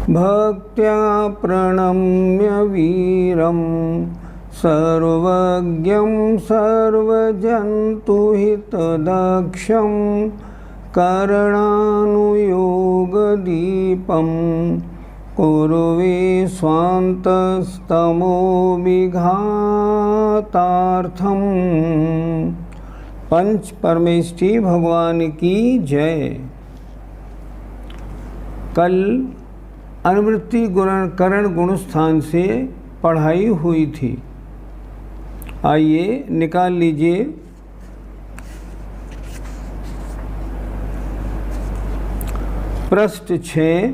भक्त्या प्रणम्य वीरं सर्वज्ञं सर्वजन्तुहितदक्षं करणानुयोगदीपं कुर्वे स्वान्तस्तमोविघातार्थम्। पंच परमेष्ठी भगवान की जय। कल अनुवृत्ति करण गुणस्थान से पढ़ाई हुई थी। आइए निकाल लीजिए। पृष्ठ 6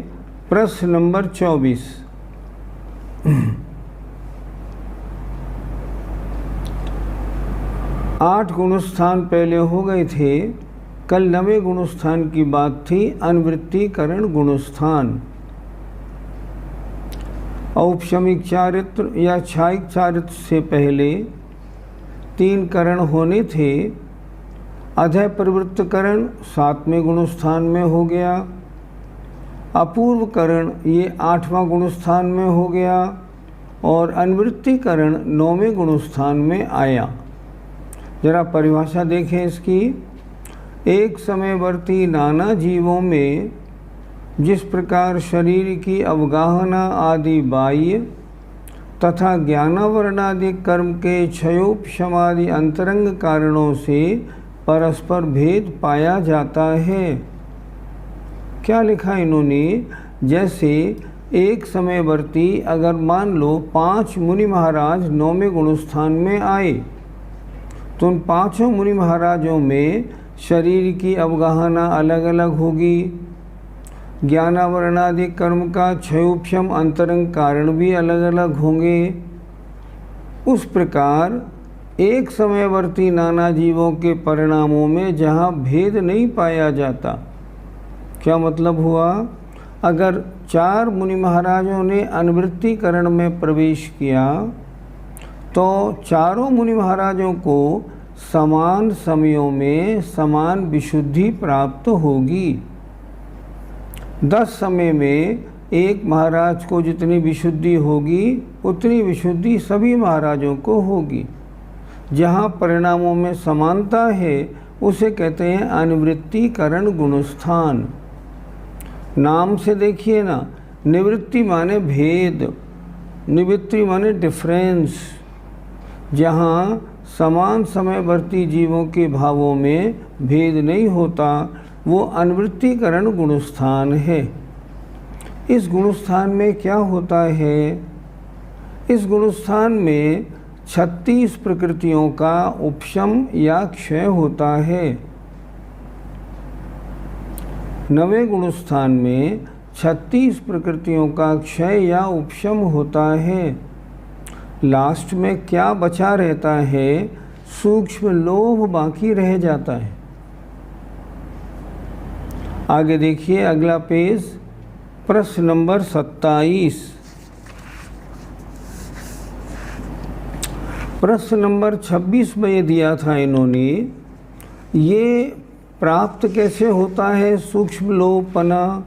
प्रश्न नंबर 24। आठ गुणस्थान पहले हो गए थे। कल 9वें गुणस्थान की बात थी, अनुवृत्तिकरण गुणस्थान। औपशमिक चारित्र या छायिक चारित्र से पहले 3 करण होने थे। अधः प्रवृत्त करण 7वें गुणस्थान में हो गया। अपूर्व करण ये 8वां गुणस्थान में हो गया और अनुवृत्तिकरण 9वें गुणस्थान में आया। जरा परिभाषा देखें इसकी। एक समयवर्ती नाना जीवों में जिस प्रकार शरीर की अवगाहना आदि बाह्य तथा ज्ञानावरणादि कर्म के क्षयोपशमादि अंतरंग कारणों से परस्पर भेद पाया जाता है। क्या लिखा इन्होंने? जैसे एक समयवर्ती अगर मान लो 5 मुनि महाराज 9वें गुणस्थान में आए तो उन 5 मुनि महाराजों में शरीर की अवगाहना अलग अलग होगी, ज्ञानावरणादि कर्म का क्षयोपशम अंतरंग कारण भी अलग अलग होंगे। उस प्रकार एक समयवर्ती नाना जीवों के परिणामों में जहाँ भेद नहीं पाया जाता। क्या मतलब हुआ? अगर 4 मुनि महाराजों ने अनुवृत्तिकरण में प्रवेश किया तो चारों मुनि महाराजों को समान समयों में समान विशुद्धि प्राप्त होगी। 10 समय में एक महाराज को जितनी विशुद्धि होगी उतनी विशुद्धि सभी महाराजों को होगी। जहाँ परिणामों में समानता है उसे कहते हैं अनुवृत्तिकरण गुणस्थान। नाम से देखिए ना, निवृत्ति माने भेद, निवृत्ति माने डिफरेंस। जहाँ समान समयवर्ती जीवों के भावों में भेद नहीं होता वो अनुवृत्तिकरण गुणस्थान है। इस गुणस्थान में क्या होता है? इस गुणस्थान में 36 प्रकृतियों का उपशम या क्षय होता है। 9वें गुणस्थान में 36 प्रकृतियों का क्षय या उपशम होता है। लास्ट में क्या बचा रहता है? सूक्ष्म लोभ बाकी रह जाता है। आगे देखिए अगला पेज, प्रश्न नंबर 27। प्रश्न नंबर 26 में ये दिया था इन्होंने, ये प्राप्त कैसे होता है सूक्ष्म लोभपना।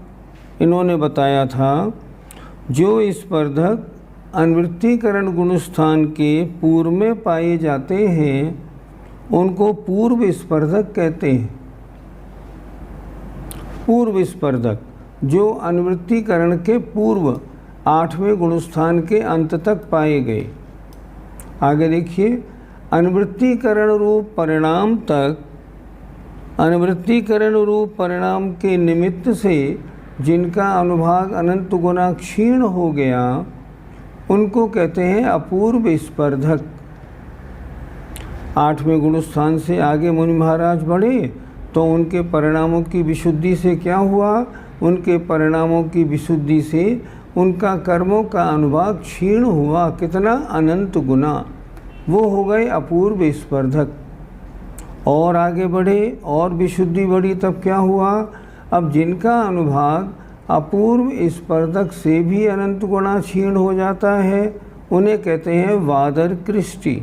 इन्होंने बताया था जो स्पर्धक अनुवृत्तिकरण गुणस्थान के पूर्व में पाए जाते हैं उनको पूर्व स्पर्धक कहते हैं। पूर्व स्पर्धक जो अनुवृत्तिकरण के पूर्व 8वें गुणस्थान के अंत तक पाए गए। आगे देखिए, अनुवृत्तिकरण रूप परिणाम तक, अनुवृत्तिकरण रूप परिणाम के निमित्त से जिनका अनुभाग अनंत गुना क्षीण हो गया उनको कहते हैं अपूर्व स्पर्धक। 8वें गुणस्थान से आगे मुनि महाराज बढ़े तो उनके परिणामों की विशुद्धि से क्या हुआ? उनके परिणामों की विशुद्धि से उनका कर्मों का अनुभाग क्षीण हुआ। कितना? अनंत गुना। वो हो गए अपूर्व स्पर्धक। और आगे बढ़े और विशुद्धि बढ़ी तब क्या हुआ? अब जिनका अनुभाग अपूर्व स्पर्धक से भी अनंत गुना क्षीण हो जाता है उन्हें कहते हैं वादर कृष्टि।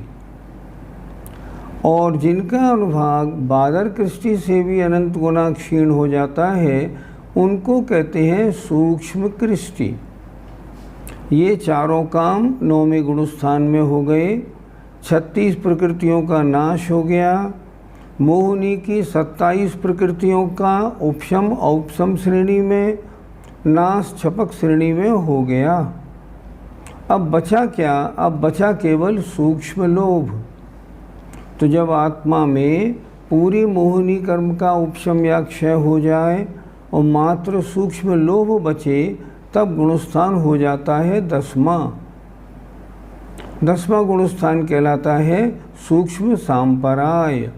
और जिनका अनुभाग बादर कृष्टि से भी अनंत गुना क्षीण हो जाता है उनको कहते हैं सूक्ष्म कृष्टि। ये चारों काम 9वें गुणस्थान में हो गए। 36 प्रकृतियों का नाश हो गया। मोहिनी की 27 प्रकृतियों का उपशम औपशम श्रेणी में, नाश छपक श्रेणी में हो गया। अब बचा क्या? अब बचा केवल सूक्ष्म लोभ। तो जब आत्मा में पूरी मोहिनी कर्म का उपशम या क्षय हो जाए और मात्र सूक्ष्म लोभ बचे, तब गुणस्थान हो जाता है 10वां। 10वां गुणस्थान कहलाता है सूक्ष्म सांपराय।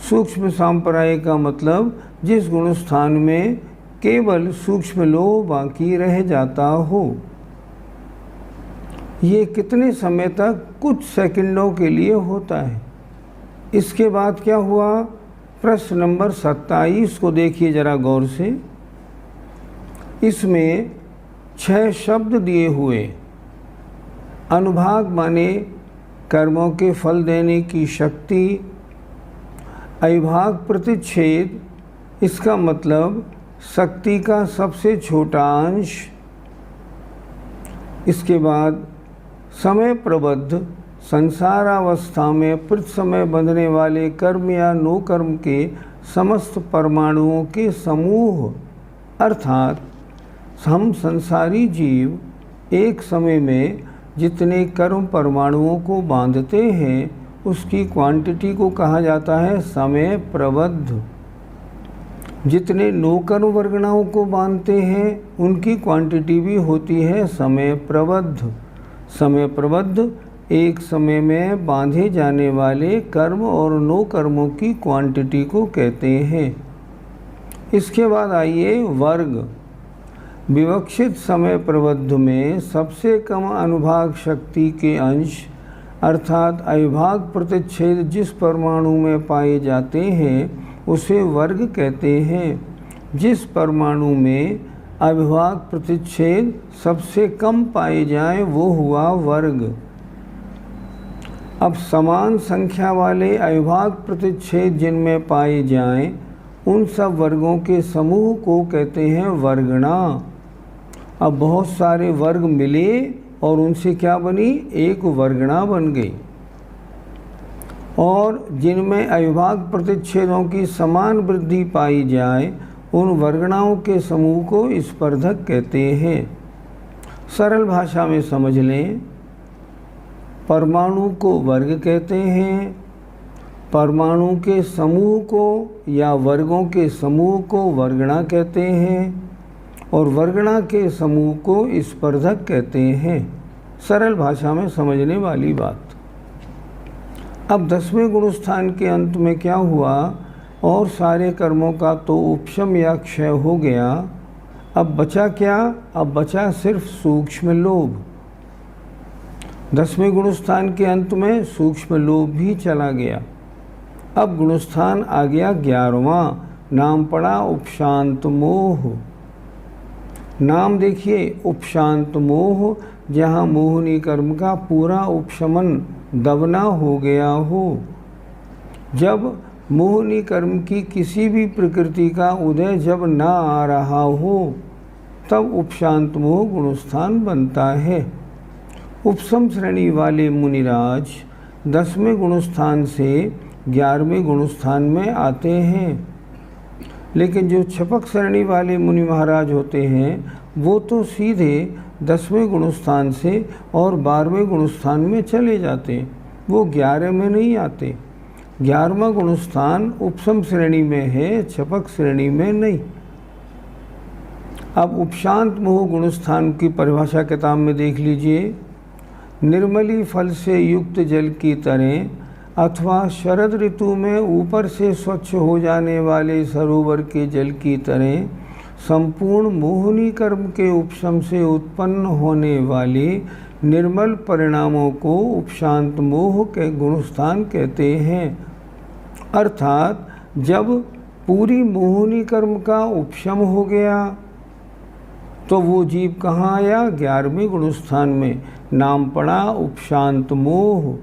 सूक्ष्म सांपराय का मतलब जिस गुणस्थान में केवल सूक्ष्म लोभ बाकी रह जाता हो। ये कितने समय तक? कुछ सेकंडों के लिए होता है। इसके बाद क्या हुआ? प्रश्न नंबर 27 को देखिए जरा गौर से। इसमें 6 शब्द दिए हुए। अनुभाग माने कर्मों के फल देने की शक्ति। अविभाग प्रतिच्छेद, इसका मतलब शक्ति का सबसे छोटा अंश। इसके बाद समय प्रबद्ध, संसारावस्था में प्रति समय बंधने वाले कर्म या नो कर्म के समस्त परमाणुओं के समूह, अर्थात हम संसारी जीव एक समय में जितने कर्म परमाणुओं को बांधते हैं उसकी क्वांटिटी को कहा जाता है समय प्रबद्ध। जितने नो कर्म वर्गणाओं को बांधते हैं उनकी क्वांटिटी भी होती है समय प्रबद्ध। समय प्रबद्ध एक समय में बांधे जाने वाले कर्म और नो कर्मों की क्वांटिटी को कहते हैं। इसके बाद आइए वर्ग। विवक्षित समय प्रबद्ध में सबसे कम अनुभाग शक्ति के अंश अर्थात अविभाग प्रतिच्छेद जिस परमाणु में पाए जाते हैं उसे वर्ग कहते हैं। जिस परमाणु में अविभाग प्रतिच्छेद सबसे कम पाए जाए वो हुआ वर्ग। अब समान संख्या वाले अविभाग प्रतिच्छेद जिनमें पाए जाएं उन सब वर्गों के समूह को कहते हैं वर्गणा। अब बहुत सारे वर्ग मिले और उनसे क्या बनी? एक वर्गणा बन गई। और जिनमें अविभाग प्रतिच्छेदों की समान वृद्धि पाई जाए उन वर्गणाओं के समूह को स्पर्धक कहते हैं। सरल भाषा में समझ लें, परमाणु को वर्ग कहते हैं, परमाणु के समूह को या वर्गों के समूह को वर्गणा कहते हैं और वर्गणा के समूह को स्पर्धक कहते हैं। सरल भाषा में समझने वाली बात। अब 10वें गुणस्थान के अंत में क्या हुआ? और सारे कर्मों का तो उपशम या क्षय हो गया। अब बचा क्या? अब बचा सिर्फ सूक्ष्म लोभ। 10वें गुणस्थान के अंत में सूक्ष्म लोभ भी चला गया। अब गुणस्थान आ गया 11वां, नाम पड़ा उपशांत मोह। नाम देखिए उपशांत मोह, जहाँ मोहिनी कर्म का पूरा उपशमन दबना हो गया हो। जब मोहिनी कर्म की किसी भी प्रकृति का उदय जब ना आ रहा हो तब उपशांत मोह गुणस्थान बनता है। उपशम श्रेणी वाले मुनिराज 10वें गुणस्थान से 11वें गुणस्थान में आते हैं, लेकिन जो छपक श्रेणी वाले मुनि महाराज होते हैं वो तो सीधे 10वें गुणस्थान से और 12वें गुणस्थान में चले जाते, वो 11 में नहीं आते। 11वां गुणस्थान उपशम श्रेणी में है, छपक श्रेणी में नहीं। अब उपशांत मोह गुणस्थान की परिभाषा किताब में देख लीजिए। निर्मली फल से युक्त जल की तरह अथवा शरद ऋतु में ऊपर से स्वच्छ हो जाने वाले सरोवर के जल की तरह संपूर्ण मोहिनी कर्म के उपशम से उत्पन्न होने वाले निर्मल परिणामों को उपशांत मोह के गुणस्थान कहते हैं। अर्थात जब पूरी मोहिनी कर्म का उपशम हो गया तो वो जीव कहाँ आया? 11वें गुणस्थान में, नाम पड़ा उपशांत मोह।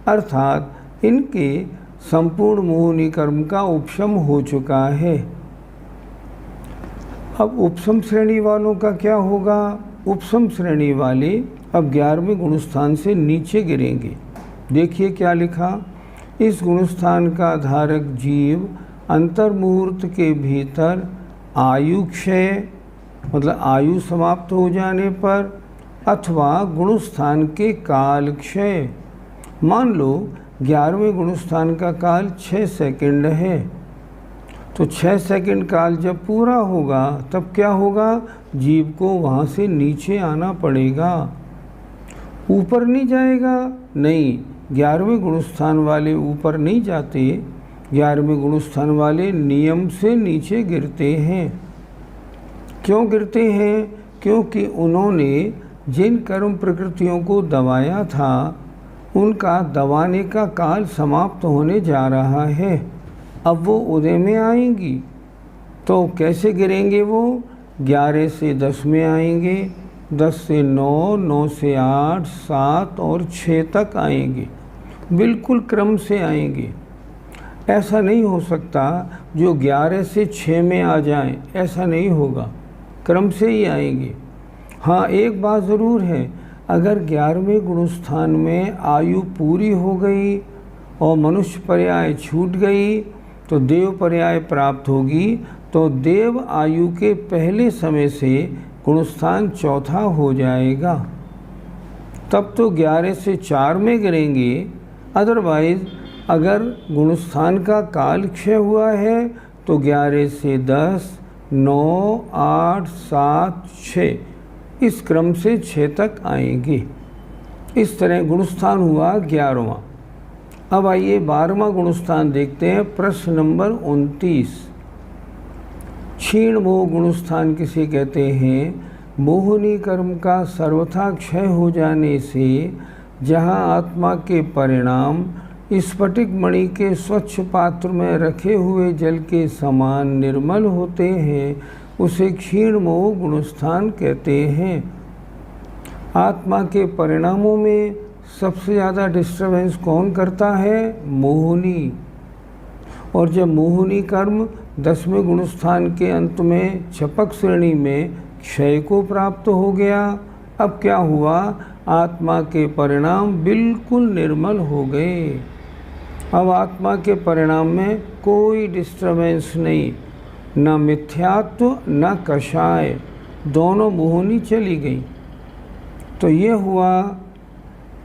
अर्थात इनके संपूर्ण मोहिनी कर्म का उपशम हो चुका है। अब उपशम श्रेणी वालों का क्या होगा? उपसम श्रेणी वाले अब 11वें गुणस्थान से नीचे गिरेंगे। देखिए क्या लिखा, इस गुणस्थान का धारक जीव अंतर्मुहूर्त के भीतर आयु क्षय मतलब आयु समाप्त हो जाने पर अथवा गुणस्थान के काल क्षय, मान लो 11वें गुणस्थान का काल 6 सेकंड है, तो 6 सेकंड काल जब पूरा होगा तब क्या होगा, जीव को वहाँ से नीचे आना पड़ेगा, ऊपर नहीं जाएगा। नहीं, 11वें गुणस्थान वाले ऊपर नहीं जाते, 11वें गुणस्थान वाले नियम से नीचे गिरते हैं। क्यों गिरते हैं? क्योंकि उन्होंने जिन कर्म प्रकृतियों को दबाया था उनका दबाने का काल समाप्त होने जा रहा है, अब वो उदय में आएंगी। तो कैसे गिरेंगे वो? 11 से 10 में आएंगे, 10 से 9, 9 से 8, 7 और 6 तक आएंगे, बिल्कुल क्रम से आएंगे। ऐसा नहीं हो सकता जो 11 से 6 में आ जाएं, ऐसा नहीं होगा, क्रम से ही आएंगे। हाँ, एक बात ज़रूर है, अगर 11वें गुणस्थान में आयु पूरी हो गई और मनुष्य पर्याय छूट गई तो देव पर्याय प्राप्त होगी, तो देव आयु के पहले समय से गुणस्थान चौथा हो जाएगा, तब तो 11 से 4 में गिरेंगे। अदरवाइज अगर गुणस्थान का काल क्षय हुआ है तो 11 से 10, 9, 8, 7, 6 इस क्रम से 6 तक आएंगे। इस तरह गुणस्थान हुआ 11वां। अब आइए 12वां गुणस्थान देखते हैं। प्रश्न नंबर 29। क्षीण मोह गुणस्थान किसे कहते हैं? मोहनी कर्म का सर्वथा क्षय हो जाने से जहाँ आत्मा के परिणाम स्फटिक मणि के स्वच्छ पात्र में रखे हुए जल के समान निर्मल होते हैं, उसे क्षीण मोह गुणस्थान कहते हैं। आत्मा के परिणामों में सबसे ज़्यादा डिस्टर्बेंस कौन करता है? मोहनी। और जब मोहनी कर्म 10वें गुणस्थान के अंत में छपक श्रेणी में क्षय को प्राप्त हो गया, अब क्या हुआ? आत्मा के परिणाम बिल्कुल निर्मल हो गए। अब आत्मा के परिणाम में कोई डिस्टर्बेंस नहीं, न मिथ्यात्व न कषाय, दोनों मोहनी चली गई। तो ये हुआ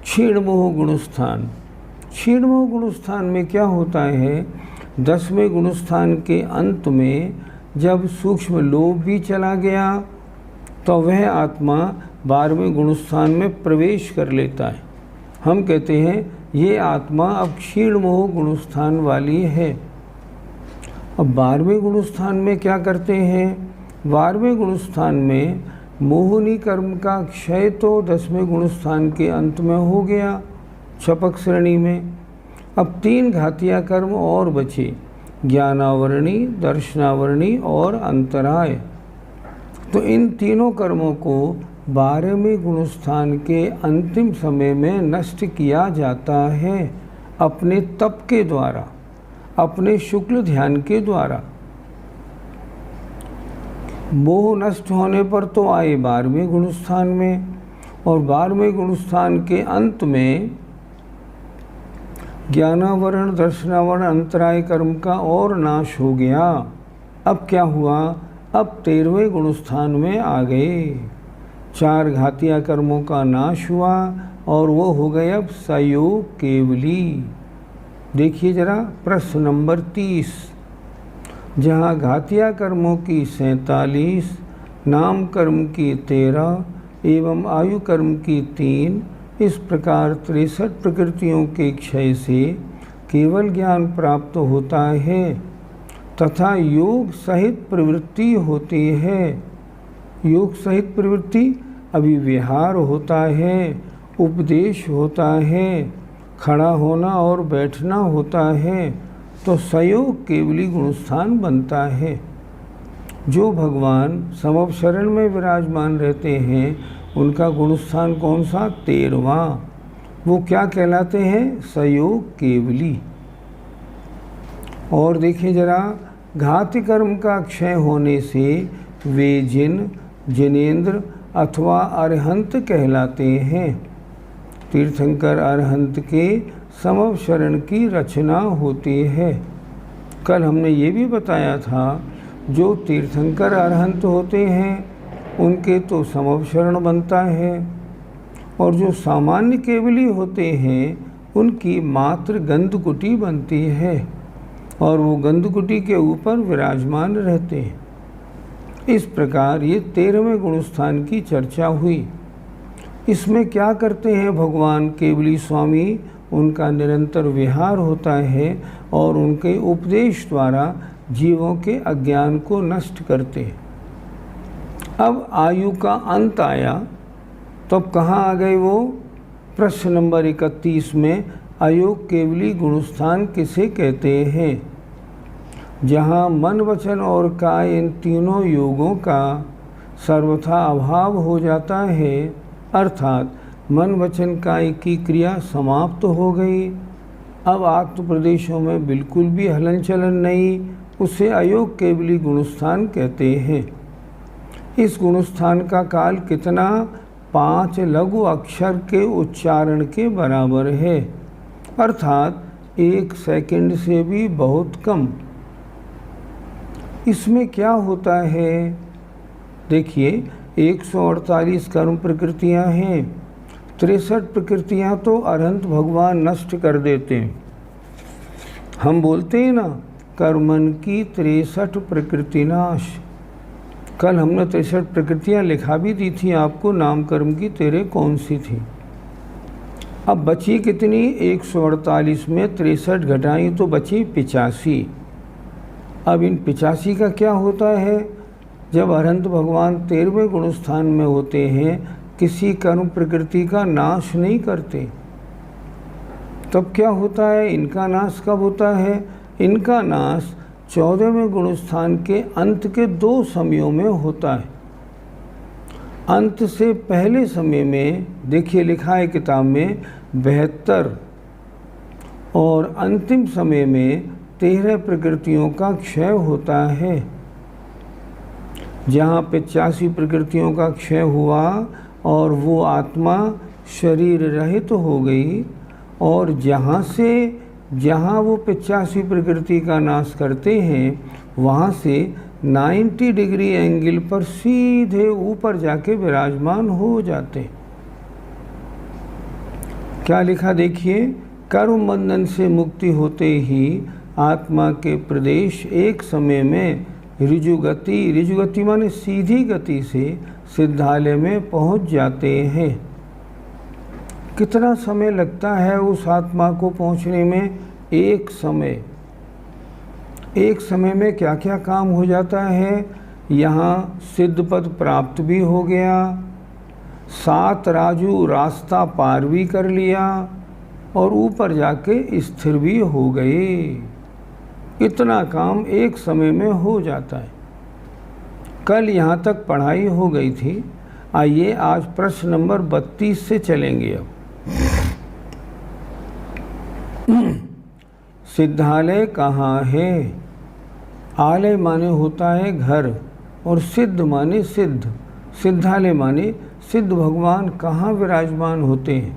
क्षीण मोह गुणस्थान। क्षीण मोह गुणस्थान में क्या होता है? 10वें गुणस्थान के अंत में जब सूक्ष्म लोभ भी चला गया तो वह आत्मा 12वें गुणस्थान में प्रवेश कर लेता है। हम कहते हैं ये आत्मा अब क्षीण मोह गुणस्थान वाली है। अब 12वें गुणस्थान में क्या करते हैं? 12वें गुणस्थान में मोहनी कर्म का क्षय तो 10वें गुणस्थान के अंत में हो गया छपक श्रेणी में। अब 3 घातिया कर्म और बचे, ज्ञानावरणी, दर्शनावरणी और अंतराय। तो इन तीनों कर्मों को 12वें गुणस्थान के अंतिम समय में नष्ट किया जाता है अपने तप के द्वारा, अपने शुक्ल ध्यान के द्वारा। मोह नष्ट होने पर तो आए 12वें गुणस्थान में, और 12वें गुणस्थान के अंत में ज्ञानावरण, दर्शनावरण, अंतराय कर्म का और नाश हो गया। अब क्या हुआ? अब 13वें गुणस्थान में आ गए। 4 घातिया कर्मों का नाश हुआ और वो हो गए अब सयोग केवली। देखिए जरा प्रश्न नंबर 30। जहाँ घातिया कर्मों की 47, नाम कर्म की 13 एवं आयु कर्म की 3, इस प्रकार 63 प्रकृतियों के क्षय से केवल ज्ञान प्राप्त होता है तथा योग सहित प्रवृत्ति होती है। योग सहित प्रवृत्ति अभिविहार होता है, उपदेश होता है, खड़ा होना और बैठना होता है, तो सयोग केवली गुणस्थान बनता है। जो भगवान समवशरण में विराजमान रहते हैं उनका गुणस्थान कौन सा? 13वां। वो क्या कहलाते हैं? सयोग केवली। और देखिए जरा, घाति कर्म का क्षय होने से वे जिन, जिनेंद्र अथवा अरहंत कहलाते हैं। तीर्थंकर अरहंत के समवशरण की रचना होती है। कल हमने ये भी बताया था जो तीर्थंकर अरहंत होते हैं उनके तो समवशरण बनता है, और जो सामान्य केवली होते हैं उनकी मात्र गंधकुटी बनती है और वो गंधकुटी के ऊपर विराजमान रहते हैं। इस प्रकार ये 13वें गुणस्थान की चर्चा हुई। इसमें क्या करते हैं भगवान केवली स्वामी? उनका निरंतर विहार होता है और उनके उपदेश द्वारा जीवों के अज्ञान को नष्ट करते हैं। अब आयु का अंत आया, तब कहाँ आ गए वो? प्रश्न नंबर 31 में अयोग केवली गुणस्थान किसे कहते हैं? जहाँ मन वचन और काय इन तीनों योगों का सर्वथा अभाव हो जाता है, अर्थात मन वचन काय की क्रिया समाप्त हो गई, अब आत्म प्रदेशों में बिल्कुल भी हलन चलन नहीं, उसे अयोग केवली गुणस्थान कहते हैं। इस गुणस्थान का काल कितना? 5 लघु अक्षर के उच्चारण के बराबर है, अर्थात 1 सेकंड से भी बहुत कम। इसमें क्या होता है? देखिए, 148 कर्म प्रकृतियां हैं, 63 प्रकृतियां तो अरहंत भगवान नष्ट कर देते हैं। हम बोलते हैं ना, कर्मन की 63 प्रकृति नाश। कल हमने 63 प्रकृतियां लिखा भी दी थी आपको, नाम कर्म की तेरे कौन सी थी। अब बची कितनी? 148 में 63 घटाई तो बची 85। अब इन 85 का क्या होता है? जब अरहंत भगवान 13वें गुणस्थान में होते हैं, किसी कर्म प्रकृति का नाश नहीं करते, तब क्या होता है? इनका नाश कब होता है? इनका नाश 14वें गुणस्थान के अंत के 2 समयों में होता है। अंत से पहले समय में देखिए लिखा है किताब में 72, और अंतिम समय में 13 प्रकृतियों का क्षय होता है। जहाँ 85 प्रकृतियों का क्षय हुआ और वो आत्मा शरीर रहित हो गई, और जहाँ वो 85 प्रकृति का नाश करते हैं, वहाँ से 90 डिग्री एंगल पर सीधे ऊपर जाके विराजमान हो जाते। क्या लिखा देखिए, कर्म बंधन से मुक्ति होते ही आत्मा के प्रदेश एक समय में ऋजुगति माने सीधी गति से सिद्धालय में पहुंच जाते हैं। कितना समय लगता है उस आत्मा को पहुंचने में? एक समय में क्या क्या काम हो जाता है? यहाँ सिद्ध पद प्राप्त भी हो गया, 7 राजू रास्ता पार भी कर लिया, और ऊपर जाके स्थिर भी हो गए। इतना काम एक समय में हो जाता है। कल यहाँ तक पढ़ाई हो गई थी। आइए आज प्रश्न नंबर 32 से चलेंगे। अब सिद्धालय कहाँ है? आलय माने होता है घर, और सिद्ध माने सिद्ध। सिद्धालय माने सिद्ध भगवान कहाँ विराजमान होते हैं?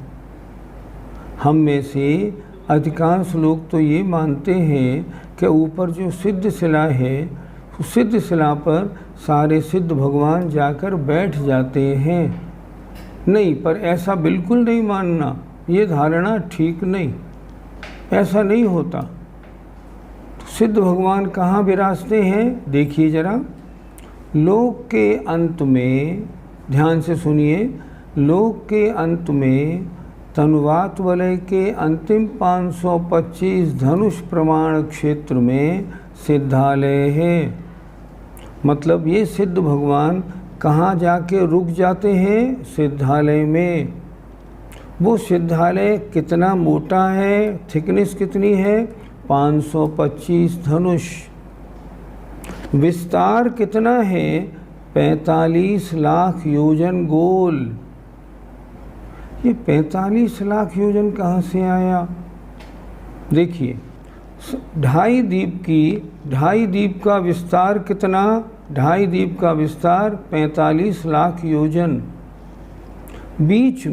हम में से अधिकांश लोग तो ये मानते हैं कि ऊपर जो सिद्ध शिला है, सिद्ध शिला पर सारे सिद्ध भगवान जाकर बैठ जाते हैं। नहीं, पर ऐसा बिल्कुल नहीं मानना, ये धारणा ठीक नहीं, ऐसा नहीं होता। तो सिद्ध भगवान कहाँ विराजते हैं? देखिए जरा, लोक के अंत में, ध्यान से सुनिए, लोक के अंत में तनुवात वलय के अंतिम 525 धनुष प्रमाण क्षेत्र में सिद्धालय है। मतलब ये सिद्ध भगवान कहाँ जाके रुक जाते हैं? सिद्धालय में। वो सिद्धालय कितना मोटा है? थिकनेस कितनी है? 525 धनुष। विस्तार कितना है? 45 लाख योजन गोल। ये 45 लाख योजन कहाँ से आया? देखिए, ढाई द्वीप का विस्तार कितना? ढाई द्वीप का विस्तार 45 लाख योजन, बीच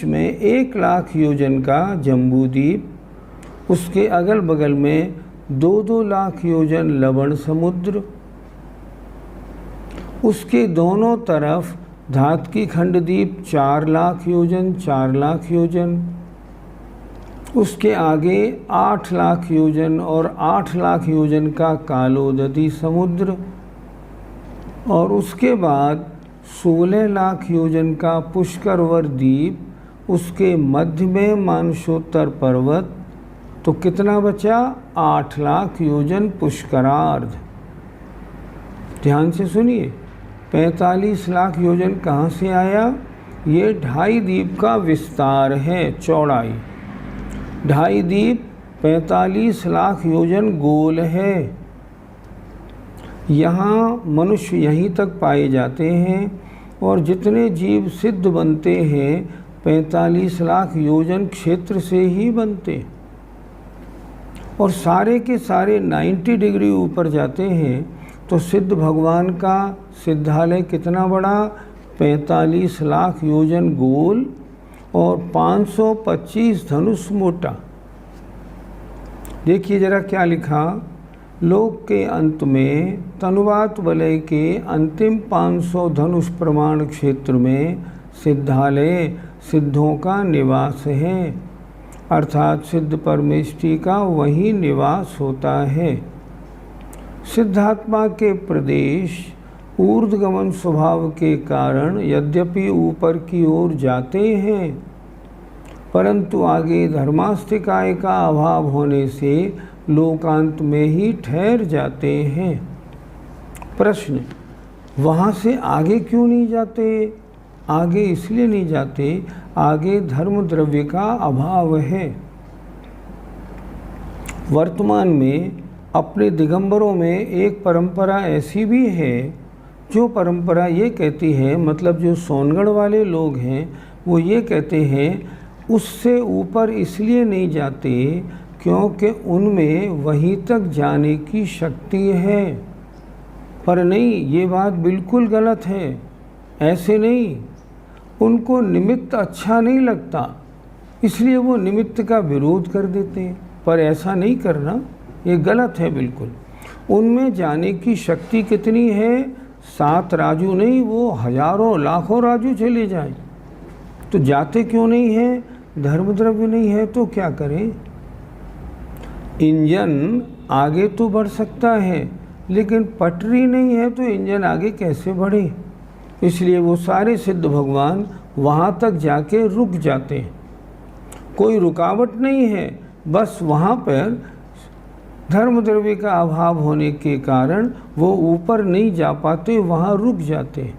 में 1 लाख योजन का जम्बू द्वीप, उसके अगल बगल में 2-2 लाख योजन लवण समुद्र, उसके दोनों तरफ धातकी खंड द्वीप 4 लाख योजन, उसके आगे 8 लाख योजन और 8 लाख योजन का कालोदधी समुद्र, और उसके बाद 16 लाख योजन का पुष्करवर द्वीप, उसके मध्य में मानसोत्तर पर्वत। तो कितना बचा? 8 लाख योजन पुष्करार्ध। ध्यान से सुनिए, 45 लाख योजन कहाँ से आया? ये ढाई द्वीप का विस्तार है, चौड़ाई। ढाई द्वीप 45 लाख योजन गोल है। यहाँ मनुष्य यहीं तक पाए जाते हैं, और जितने जीव सिद्ध बनते हैं 45 लाख योजन क्षेत्र से ही बनते, और सारे के सारे 90 डिग्री ऊपर जाते हैं। तो सिद्ध भगवान का सिद्धालय कितना बड़ा? 45 लाख योजन गोल और 525 धनुष मोटा। देखिए जरा क्या लिखा, लोक के अंत में तनुवात वलय के अंतिम 500 धनुष प्रमाण क्षेत्र में सिद्धालय सिद्धों का निवास है, अर्थात सिद्ध परमेष्टि का वही निवास होता है। सिद्धात्मा के प्रदेश ऊर्ध्वगमन स्वभाव के कारण यद्यपि ऊपर की ओर जाते हैं, परंतु आगे धर्मास्तिकाय का अभाव होने से लोकांत में ही ठहर जाते हैं। प्रश्न, वहाँ से आगे क्यों नहीं जाते? आगे इसलिए नहीं जाते, आगे धर्म द्रव्य का अभाव है। वर्तमान में अपने दिगंबरों में एक परंपरा ऐसी भी है, जो परंपरा ये कहती है, मतलब जो सोनगढ़ वाले लोग हैं वो ये कहते हैं उससे ऊपर इसलिए नहीं जाते क्योंकि उनमें वहीं तक जाने की शक्ति है। पर नहीं, ये बात बिल्कुल गलत है। ऐसे नहीं, उनको निमित्त अच्छा नहीं लगता, इसलिए वो निमित्त का विरोध कर देते हैं। पर ऐसा नहीं करना, ये गलत है बिल्कुल। उनमें जाने की शक्ति कितनी है? 7 राजू नहीं, वो हजारों लाखों राजू चले जाएं, तो जाते क्यों नहीं है? धर्म द्रव्य नहीं है तो क्या करें? इंजन आगे तो बढ़ सकता है, लेकिन पटरी नहीं है तो इंजन आगे कैसे बढ़े? इसलिए वो सारे सिद्ध भगवान वहाँ तक जाके रुक जाते हैं। कोई रुकावट नहीं है, बस वहाँ पर धर्म द्रव्य का अभाव होने के कारण वो ऊपर नहीं जा पाते, वहाँ रुक जाते।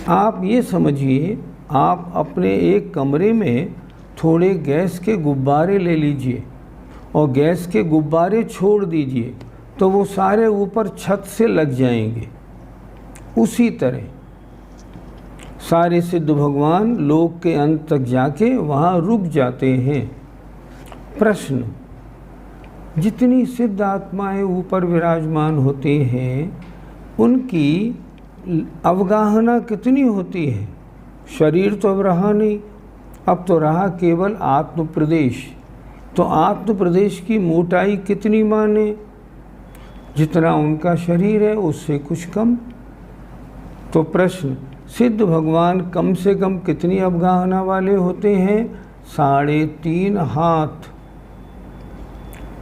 आप ये समझिए, आप अपने एक कमरे में थोड़े गैस के गुब्बारे ले लीजिए और गैस के गुब्बारे छोड़ दीजिए, तो वो सारे ऊपर छत से लग जाएंगे। उसी तरह सारे सिद्ध भगवान लोक के अंत तक जाके वहाँ रुक जाते हैं। प्रश्न, जितनी सिद्ध आत्माएं ऊपर विराजमान होते हैं उनकी अवगाहना कितनी होती है? शरीर तो अब रहा नहीं, अब तो रहा केवल आत्म प्रदेश। तो आत्म प्रदेश की मोटाई कितनी माने? जितना उनका शरीर है उससे कुछ कम। तो प्रश्न, सिद्ध भगवान कम से कम कितनी अवगाहना वाले होते हैं? 3.5 हाथ।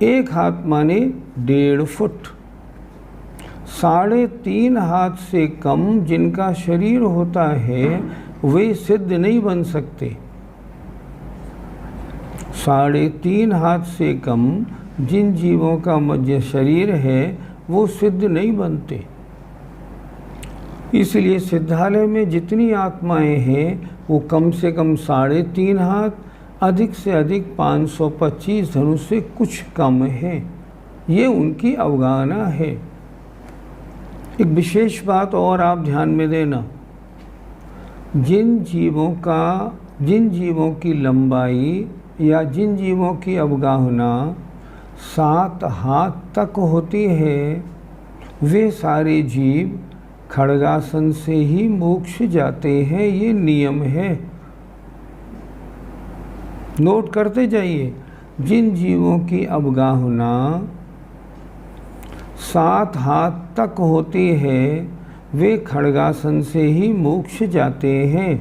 1 हाथ माने 1.5 फुट। 3.5 हाथ से कम जिनका शरीर होता है वे सिद्ध नहीं बन सकते। 3.5 हाथ से कम जिन जीवों का मध्य शरीर है वो सिद्ध नहीं बनते। इसलिए सिद्धालय में जितनी आत्माएं हैं वो कम से कम 3.5 हाथ, अधिक से अधिक 525 धनुष से कुछ कम है। ये उनकी अवगाहना है। एक विशेष बात और आप ध्यान में देना, जिन जीवों की लंबाई या जिन जीवों की अवगाहना 7 हाथ तक होती है, वे सारे जीव खड्गासन से ही मोक्ष जाते हैं। ये नियम है, नोट करते जाइए। जिन जीवों की अवगाहना 7 हाथ तक होती है वे खड्गासन से ही मोक्ष जाते हैं।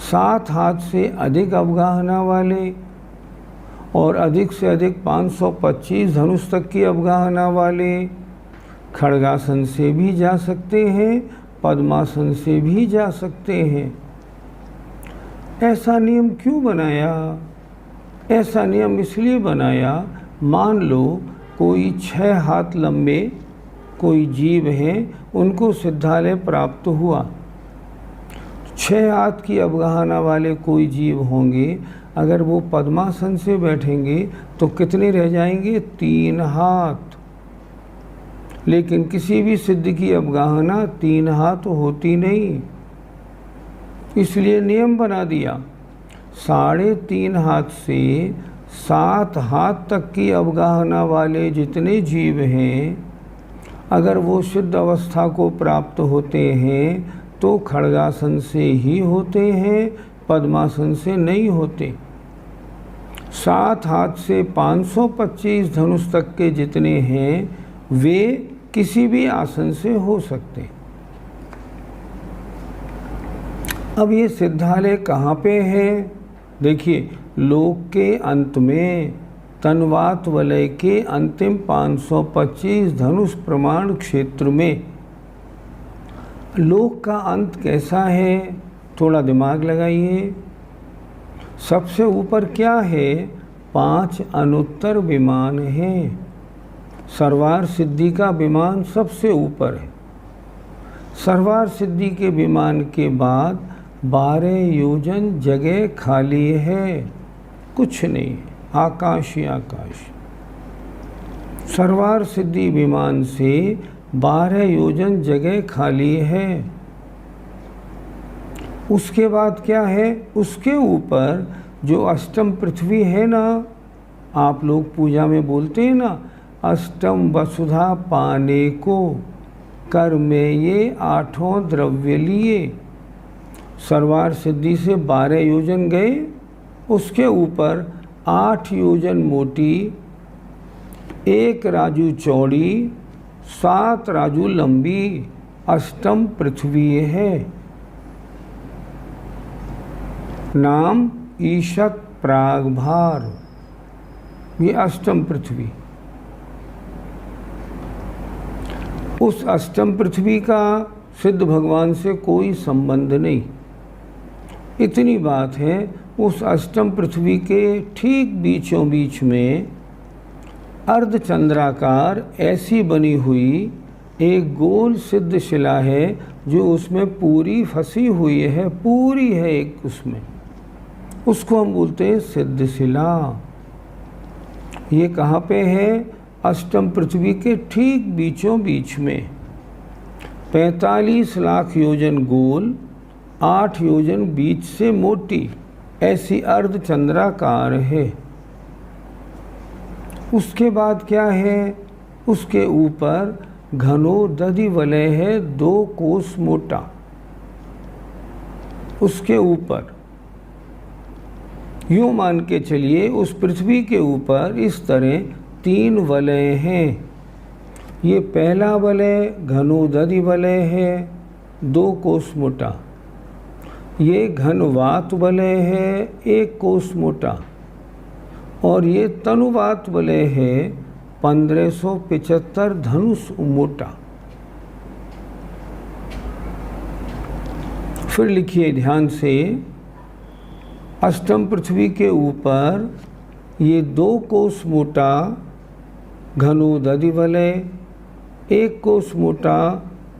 7 हाथ से अधिक अवगाहना वाले और अधिक से अधिक 525 धनुष तक की अवगाहना वाले खड्गासन से भी जा सकते हैं, पद्मासन से भी जा सकते हैं। ऐसा नियम क्यों बनाया? ऐसा नियम इसलिए बनाया, मान लो कोई 6 हाथ लंबे कोई जीव हैं, उनको सिद्धालय प्राप्त हुआ। 6 हाथ की अवगाहना वाले कोई जीव होंगे, अगर वो पद्मासन से बैठेंगे तो कितने रह जाएंगे? 3 हाथ। लेकिन किसी भी सिद्ध की अवगाहना 3 हाथ होती नहीं, इसलिए नियम बना दिया 3.5 हाथ से 7 हाथ तक की अवगाहना वाले जितने जीव हैं, अगर वो सिद्ध अवस्था को प्राप्त होते हैं तो खड्गासन से ही होते हैं, पद्मासन से नहीं होते। 7 हाथ से 525 धनुष तक के जितने हैं वे किसी भी आसन से हो सकते। अब ये सिद्धालय कहाँ पे है? देखिए, लोक के अंत में तन्वात वलय के अंतिम 525 धनुष प्रमाण क्षेत्र में। लोक का अंत कैसा है? थोड़ा दिमाग लगाइए। सबसे ऊपर क्या है? 5 अनुत्तर विमान हैं। सर्वार सिद्धि का विमान सबसे ऊपर है। सर्वार सिद्धि के विमान के बाद 12 योजन जगह खाली है, कुछ नहीं, आकाश ही आकाश। सर्वार सिद्धि विमान से 12 योजन जगह खाली है। उसके बाद क्या है? उसके ऊपर जो अष्टम पृथ्वी है ना, आप लोग पूजा में बोलते हैं ना, अष्टम वसुधा पाने को कर में ये 8 द्रव्य लिए। सर्वार सिद्धि से 12 योजन गए, उसके ऊपर 8 योजन मोटी, 1 राजू चौड़ी, 7 राजू लंबी अष्टम पृथ्वी है। नाम ईशत प्रागभार, ये अष्टम पृथ्वी। उस अष्टम पृथ्वी का सिद्ध भगवान से कोई संबंध नहीं। इतनी बात है, उस अष्टम पृथ्वी के ठीक बीचों बीच में अर्धचंद्राकार ऐसी बनी हुई एक गोल सिद्ध शिला है जो उसमें पूरी फंसी हुई है, पूरी है एक उसमें, उसको हम बोलते हैं सिद्ध शिला। ये कहाँ पे है? अष्टम पृथ्वी के ठीक बीचों बीच में। 45 लाख योजन गोल, 8 योजन बीच से मोटी ऐसी अर्धचंद्राकार है। उसके बाद क्या है? उसके ऊपर घनो दधि वलय है, 2 कोस मोटा। उसके ऊपर यूँ मान के चलिए, उस पृथ्वी के ऊपर इस तरह 3 वलय हैं। ये पहला वलय घनोदधि वलय है, 2 कोस मोटा। ये घनवात वलय है, 1 कोस मोटा। और ये तनुवात वलय है, 1575 धनुष मोटा। फिर लिखिए ध्यान से, अष्टम पृथ्वी के ऊपर ये 2 कोस मोटा घनोदधि वलय, 1 कोस मोटा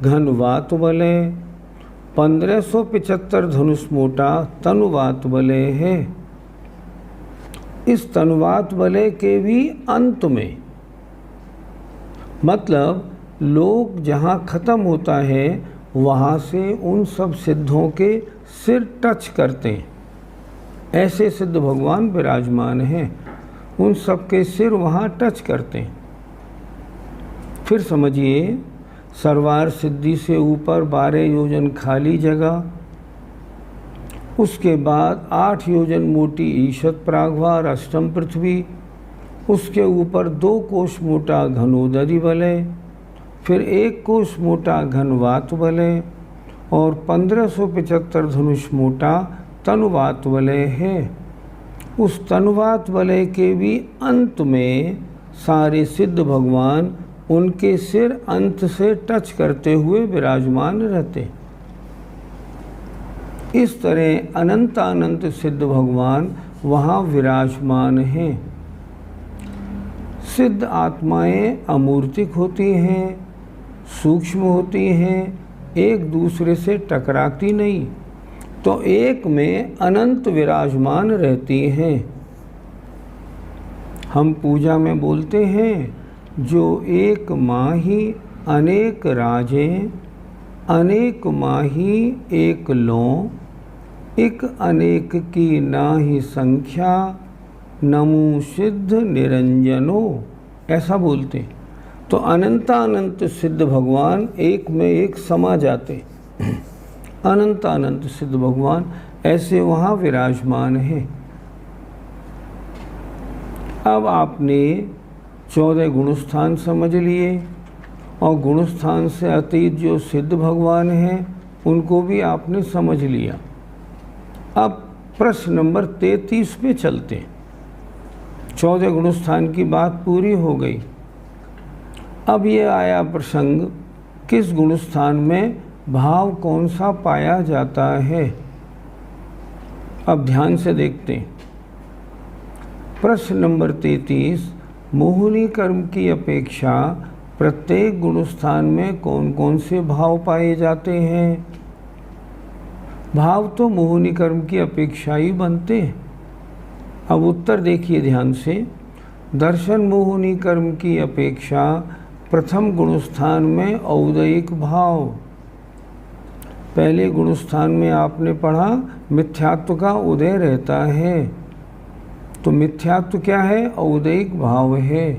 घनवात वलय, 1575 धनुष मोटा तनुवात वलय है। इस तनुवात वलय के भी अंत में, मतलब लोक जहाँ खत्म होता है वहाँ से उन सब सिद्धों के सिर टच करते हैं। ऐसे सिद्ध भगवान विराजमान हैं, उन सब के सिर वहाँ टच करते हैं। फिर समझिए, सर्वार सिद्धि से ऊपर 12 योजन खाली जगह, उसके बाद 8 योजन मोटी ईशत प्रागभार अष्टम पृथ्वी, उसके ऊपर 2 कोश मोटा घनोदरी वलय, फिर 1 कोश मोटा घनवात वलय और 1575 धनुष मोटा तनुवात वलय है। उस तनुवात वलय के भी अंत में सारे सिद्ध भगवान उनके सिर अंत से टच करते हुए विराजमान रहते। इस तरह अनंत अनंत सिद्ध भगवान वहाँ विराजमान हैं। सिद्ध आत्माएं अमूर्तिक होती हैं, सूक्ष्म होती हैं, एक दूसरे से टकराती नहीं, तो एक में अनंत विराजमान रहती हैं। हम पूजा में बोलते हैं, जो एक माही अनेक राजें, अनेक माही एक लों, एक अनेक की नाहि संख्या, नमो सिद्ध निरंजनो, ऐसा बोलते। तो अनंत सिद्ध भगवान एक में एक समा जाते। अनंत सिद्ध भगवान ऐसे वहाँ विराजमान हैं। अब आपने 14 गुणस्थान समझ लिए और गुणस्थान से अतीत जो सिद्ध भगवान हैं उनको भी आपने समझ लिया। अब प्रश्न नंबर 33 पे चलते हैं। 14 गुणस्थान की बात पूरी हो गई। अब ये आया प्रसंग, किस गुणस्थान में भाव कौन सा पाया जाता है। अब ध्यान से देखते हैं। प्रश्न नंबर 33, मोहिनी कर्म की अपेक्षा प्रत्येक गुणस्थान में कौन कौन से भाव पाए जाते हैं। भाव तो मोहिनी कर्म की अपेक्षा ही बनते हैं। अब उत्तर देखिए ध्यान से। दर्शन मोहिनी कर्म की अपेक्षा प्रथम गुणस्थान में औदयिक भाव। पहले गुणस्थान में आपने पढ़ा मिथ्यात्व का उदय रहता है, तो मिथ्यात्व क्या है, औदयिक भाव है।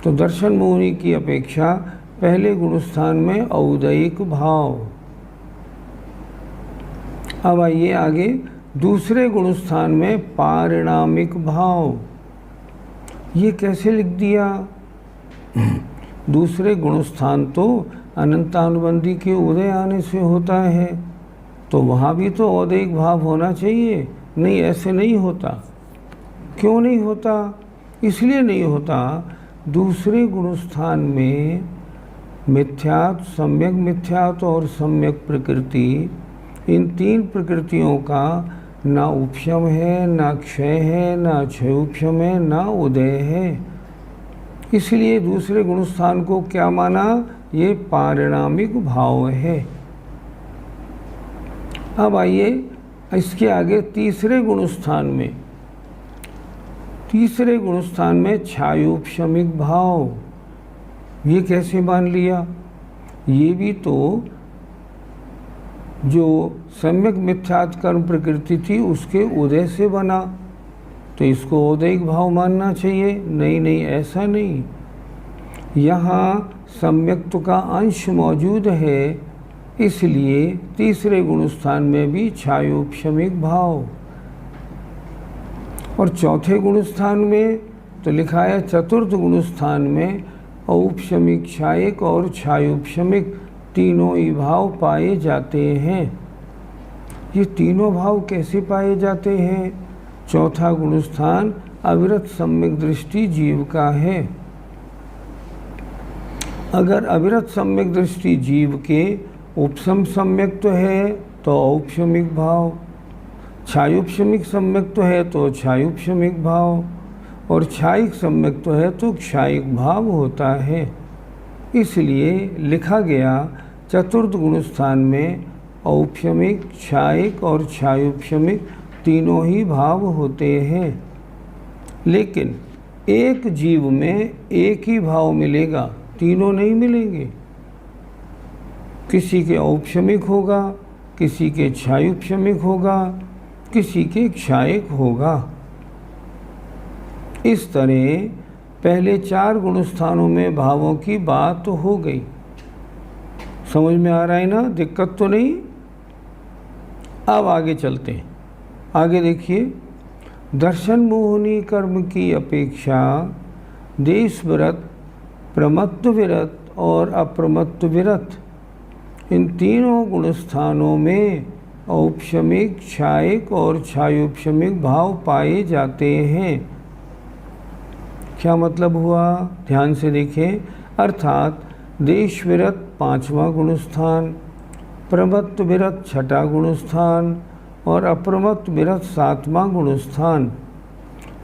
तो दर्शन मोहिनी की अपेक्षा पहले गुणस्थान में औदयिक भाव। अब आइए आगे, दूसरे गुणस्थान में पारिणामिक भाव। ये कैसे लिख दिया। दूसरे गुणस्थान तो अनंतानुबंधी के उदय आने से होता है, तो वहाँ भी तो औदयिक भाव होना चाहिए। नहीं, ऐसे नहीं होता। क्यों नहीं होता। इसलिए नहीं होता, दूसरे गुणस्थान में मिथ्यात्व, सम्यक मिथ्यात्व और सम्यक प्रकृति, इन 3 प्रकृतियों का ना उपशम है, ना क्षय है, ना क्षयोपशम है, ना उदय है। इसलिए दूसरे गुणस्थान को क्या माना, ये पारिणामिक भाव है। अब आइए इसके आगे तीसरे गुणस्थान में। तीसरे गुणस्थान में छायोपशमिक भाव। ये कैसे मान लिया। ये भी तो जो सम्यक मिथ्यात्व कर्म प्रकृति थी उसके उदय से बना, तो इसको औदयिक भाव मानना चाहिए। नहीं नहीं, ऐसा नहीं। यहाँ सम्यक्त्व का अंश मौजूद है, इसलिए तीसरे गुणस्थान में भी छायोपशमिक भाव। और चौथे गुणस्थान में तो लिखा है, चतुर्थ गुणस्थान में औपशमिक, क्षायिक और छायोपशमिक तीनों ही भाव पाए जाते हैं। ये तीनों भाव कैसे पाए जाते हैं। चौथा गुणस्थान अविरत सम्यक दृष्टि जीव का है। अगर अविरत सम्यक दृष्टि जीव के उपशम सम्यक्त्व है तो औपशमिक भाव, छायोपशमिक सम्यक्त्व है तो छायोपशमिक भाव, और क्षायिक सम्यक्त्व है तो क्षायिक भाव होता है। इसलिए लिखा गया चतुर्थ गुणस्थान में औपशमिक, क्षायिक और छायोपशमिक तीनों ही भाव होते हैं। लेकिन एक जीव में एक ही भाव मिलेगा, तीनों नहीं मिलेंगे। किसी के औपशमिक होगा, किसी के छायोपशमिक होगा, किसी के क्षायिक होगा। इस तरह पहले 4 गुण स्थानों में भावों की बात तो हो गई। समझ में आ रहा है ना, दिक्कत तो नहीं। अब आगे चलते हैं। आगे देखिए, दर्शन मोहिनी कर्म की अपेक्षा देश व्रत, प्रमत्त विरत और अप्रमत्त विरत, इन तीनों गुण स्थानों में औपशमिक, क्षायिक और क्षायोपशमिक भाव पाए जाते हैं। क्या मतलब हुआ, ध्यान से देखें। अर्थात देश विरत 5वां गुण स्थान, प्रमत्त विरत 6ठा गुण स्थान और अप्रमत्त विरत 7वां गुण स्थान,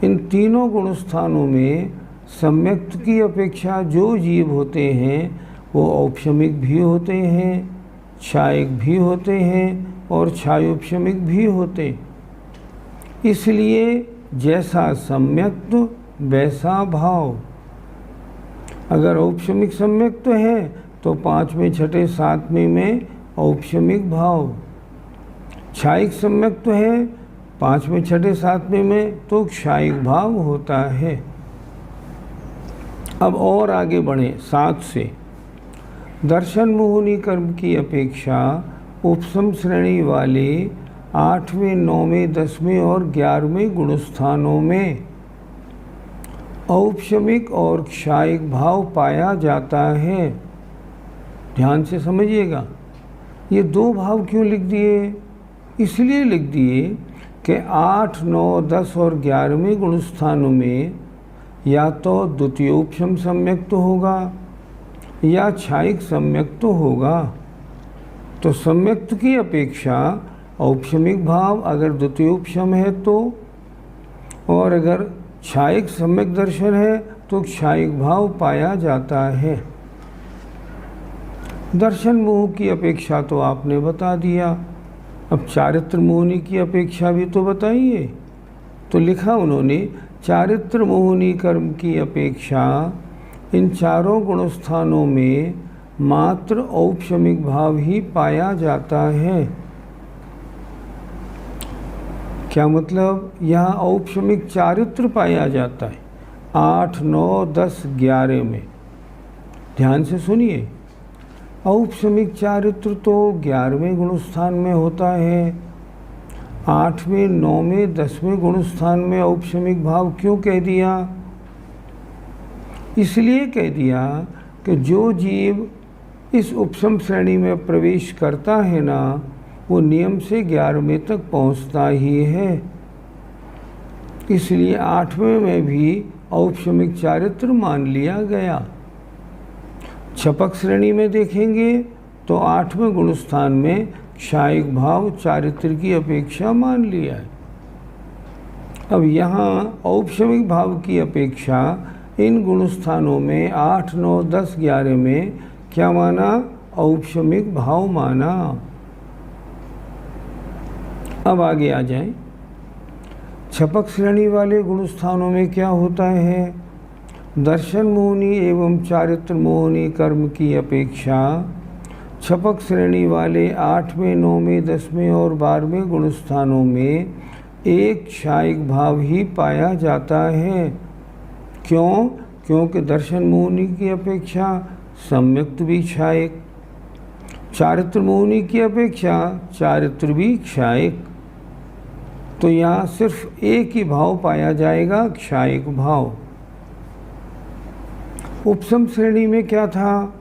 इन तीनों गुण स्थानों में सम्यक्त की अपेक्षा जो जीव होते हैं वो औपशमिक भी होते हैं, क्षायिक भी होते हैं और क्षायोपशमिक भी होते। इसलिए जैसा सम्यक्त वैसा भाव। अगर औपशमिक सम्यक्त है तो 5वें, 6ठे, 7वें में औपशमिक भाव, क्षायिक सम्यक्त है 5वें, 6ठे, 7वें में तो क्षायिक भाव होता है। अब और आगे बढ़ें 7 से। दर्शन मोहिनी कर्म की अपेक्षा उपसम श्रेणी वाले 8वें, 9वें, 10वें और 11वें गुण स्थानों में औपशमिक और क्षायिक भाव पाया जाता है। ध्यान से समझिएगा, ये 2 भाव क्यों लिख दिए? इसलिए लिख दिए कि 8, 9, 10 और 11वें गुण स्थानों में या तो द्वितीयोपशम सम्यक्त होगा या क्षायिक सम्यक्त होगा। तो सम्यक्त की अपेक्षा औपशमिक भाव अगर द्वितीयोपशम है तो, और अगर क्षायिक सम्यक दर्शन है तो क्षायिक भाव पाया जाता है। दर्शन मोह की अपेक्षा तो आपने बता दिया, अब चारित्र मोहिनी की अपेक्षा भी तो बताइए। तो लिखा उन्होंने, चारित्र मोहिनी कर्म की अपेक्षा इन चारों गुण स्थानों में मात्र औपशमिक भाव ही पाया जाता है। क्या मतलब? यहाँ औपशमिक चारित्र पाया जाता है 8, 9, 10, 11 में। ध्यान से सुनिए, औपशमिक चारित्र तो 11वें गुण स्थान में होता है, 8वें, 9वें, 10वें गुण स्थान में औपशमिक भाव क्यों कह दिया? इसलिए कह दिया कि जो जीव इस उपसम श्रेणी में प्रवेश करता है ना, वो नियम से 11वें तक पहुंचता ही है। इसलिए 8वें में भी औपशमिक चारित्र मान लिया गया। छपक श्रेणी में देखेंगे तो 8वें गुण स्थान में क्षायिक भाव चारित्र की अपेक्षा मान लिया है। अब यहाँ औपशमिक भाव की अपेक्षा इन गुण स्थानों में 8, 9, 10, 11 में क्या माना? औपशमिक भाव माना। अब आगे आ जाएं। छपक श्रेणी वाले गुण स्थानों में क्या होता है? दर्शन मोहिनी एवं चारित्र मोहिनी कर्म की अपेक्षा छपक श्रेणी वाले 8वें, 9वें, 10वें और 12वें गुण स्थानों में एक क्षायिक भाव ही पाया जाता है। क्यों? क्योंकि दर्शन मोहिनी की अपेक्षा सम्यक्त भी क्षायिक, चारित्र मोहिनी की अपेक्षा चारित्र भी क्षायिक। तो यहाँ सिर्फ एक ही भाव पाया जाएगा, क्षायिक भाव। उपसम श्रेणी में क्या था?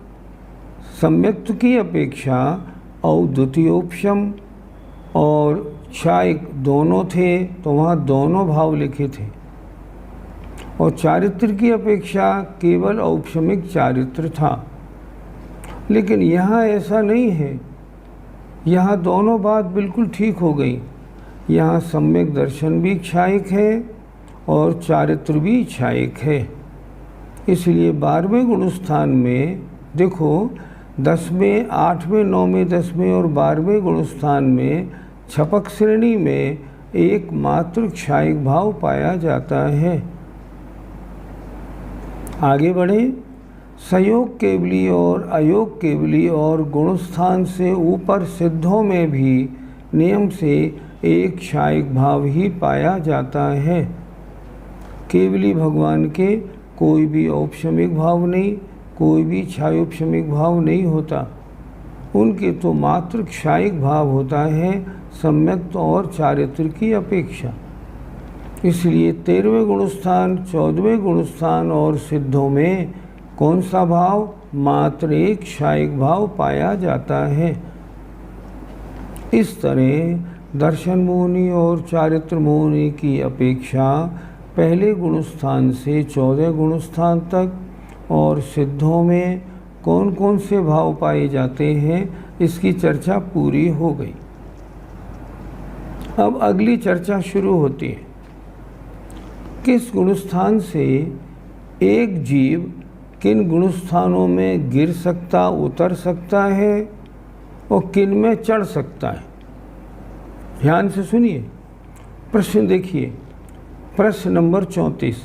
सम्यक्त की अपेक्षा अद्वितीयोपशम और क्षायिक दोनों थे, तो वहाँ दोनों भाव लिखे थे। और चारित्र की अपेक्षा केवल औपशमिक चारित्र था। लेकिन यहाँ ऐसा नहीं है, यहाँ दोनों बात बिल्कुल ठीक हो गई। यहाँ सम्यक दर्शन भी क्षायिक है और चारित्र भी क्षायिक है। इसलिए 12वें गुण स्थान में देखो, 10वें, 8वें, 9वें, 10वें और 12वें गुण स्थान में छपक श्रेणी में एकमात्र क्षायिक भाव पाया जाता है। आगे बढ़ें। संयोग केवली और अयोग केवली और गुण स्थान से ऊपर सिद्धों में भी नियम से एक क्षायिक भाव ही पाया जाता है। केवली भगवान के कोई भी औपशमिक भाव नहीं, कोई भी क्षायोपशमिक भाव नहीं होता। उनके तो मात्र क्षायिक भाव होता है सम्यक्त और चारित्र की अपेक्षा। इसलिए 13वें गुणस्थान, 14वें गुणस्थान और सिद्धों में कौन सा भाव? मात्र एक क्षायिक भाव पाया जाता है। इस तरह दर्शन मोहिनी और चारित्र मोहिनी की अपेक्षा पहले गुणस्थान से 14 गुणस्थान तक और सिद्धों में कौन कौन से भाव पाए जाते हैं, इसकी चर्चा पूरी हो गई। अब अगली चर्चा शुरू होती है। किस गुणस्थान से एक जीव किन गुणस्थानों में गिर सकता, उतर सकता है और किन में चढ़ सकता है? ध्यान से सुनिए, प्रश्न देखिए, प्रश्न नंबर 34।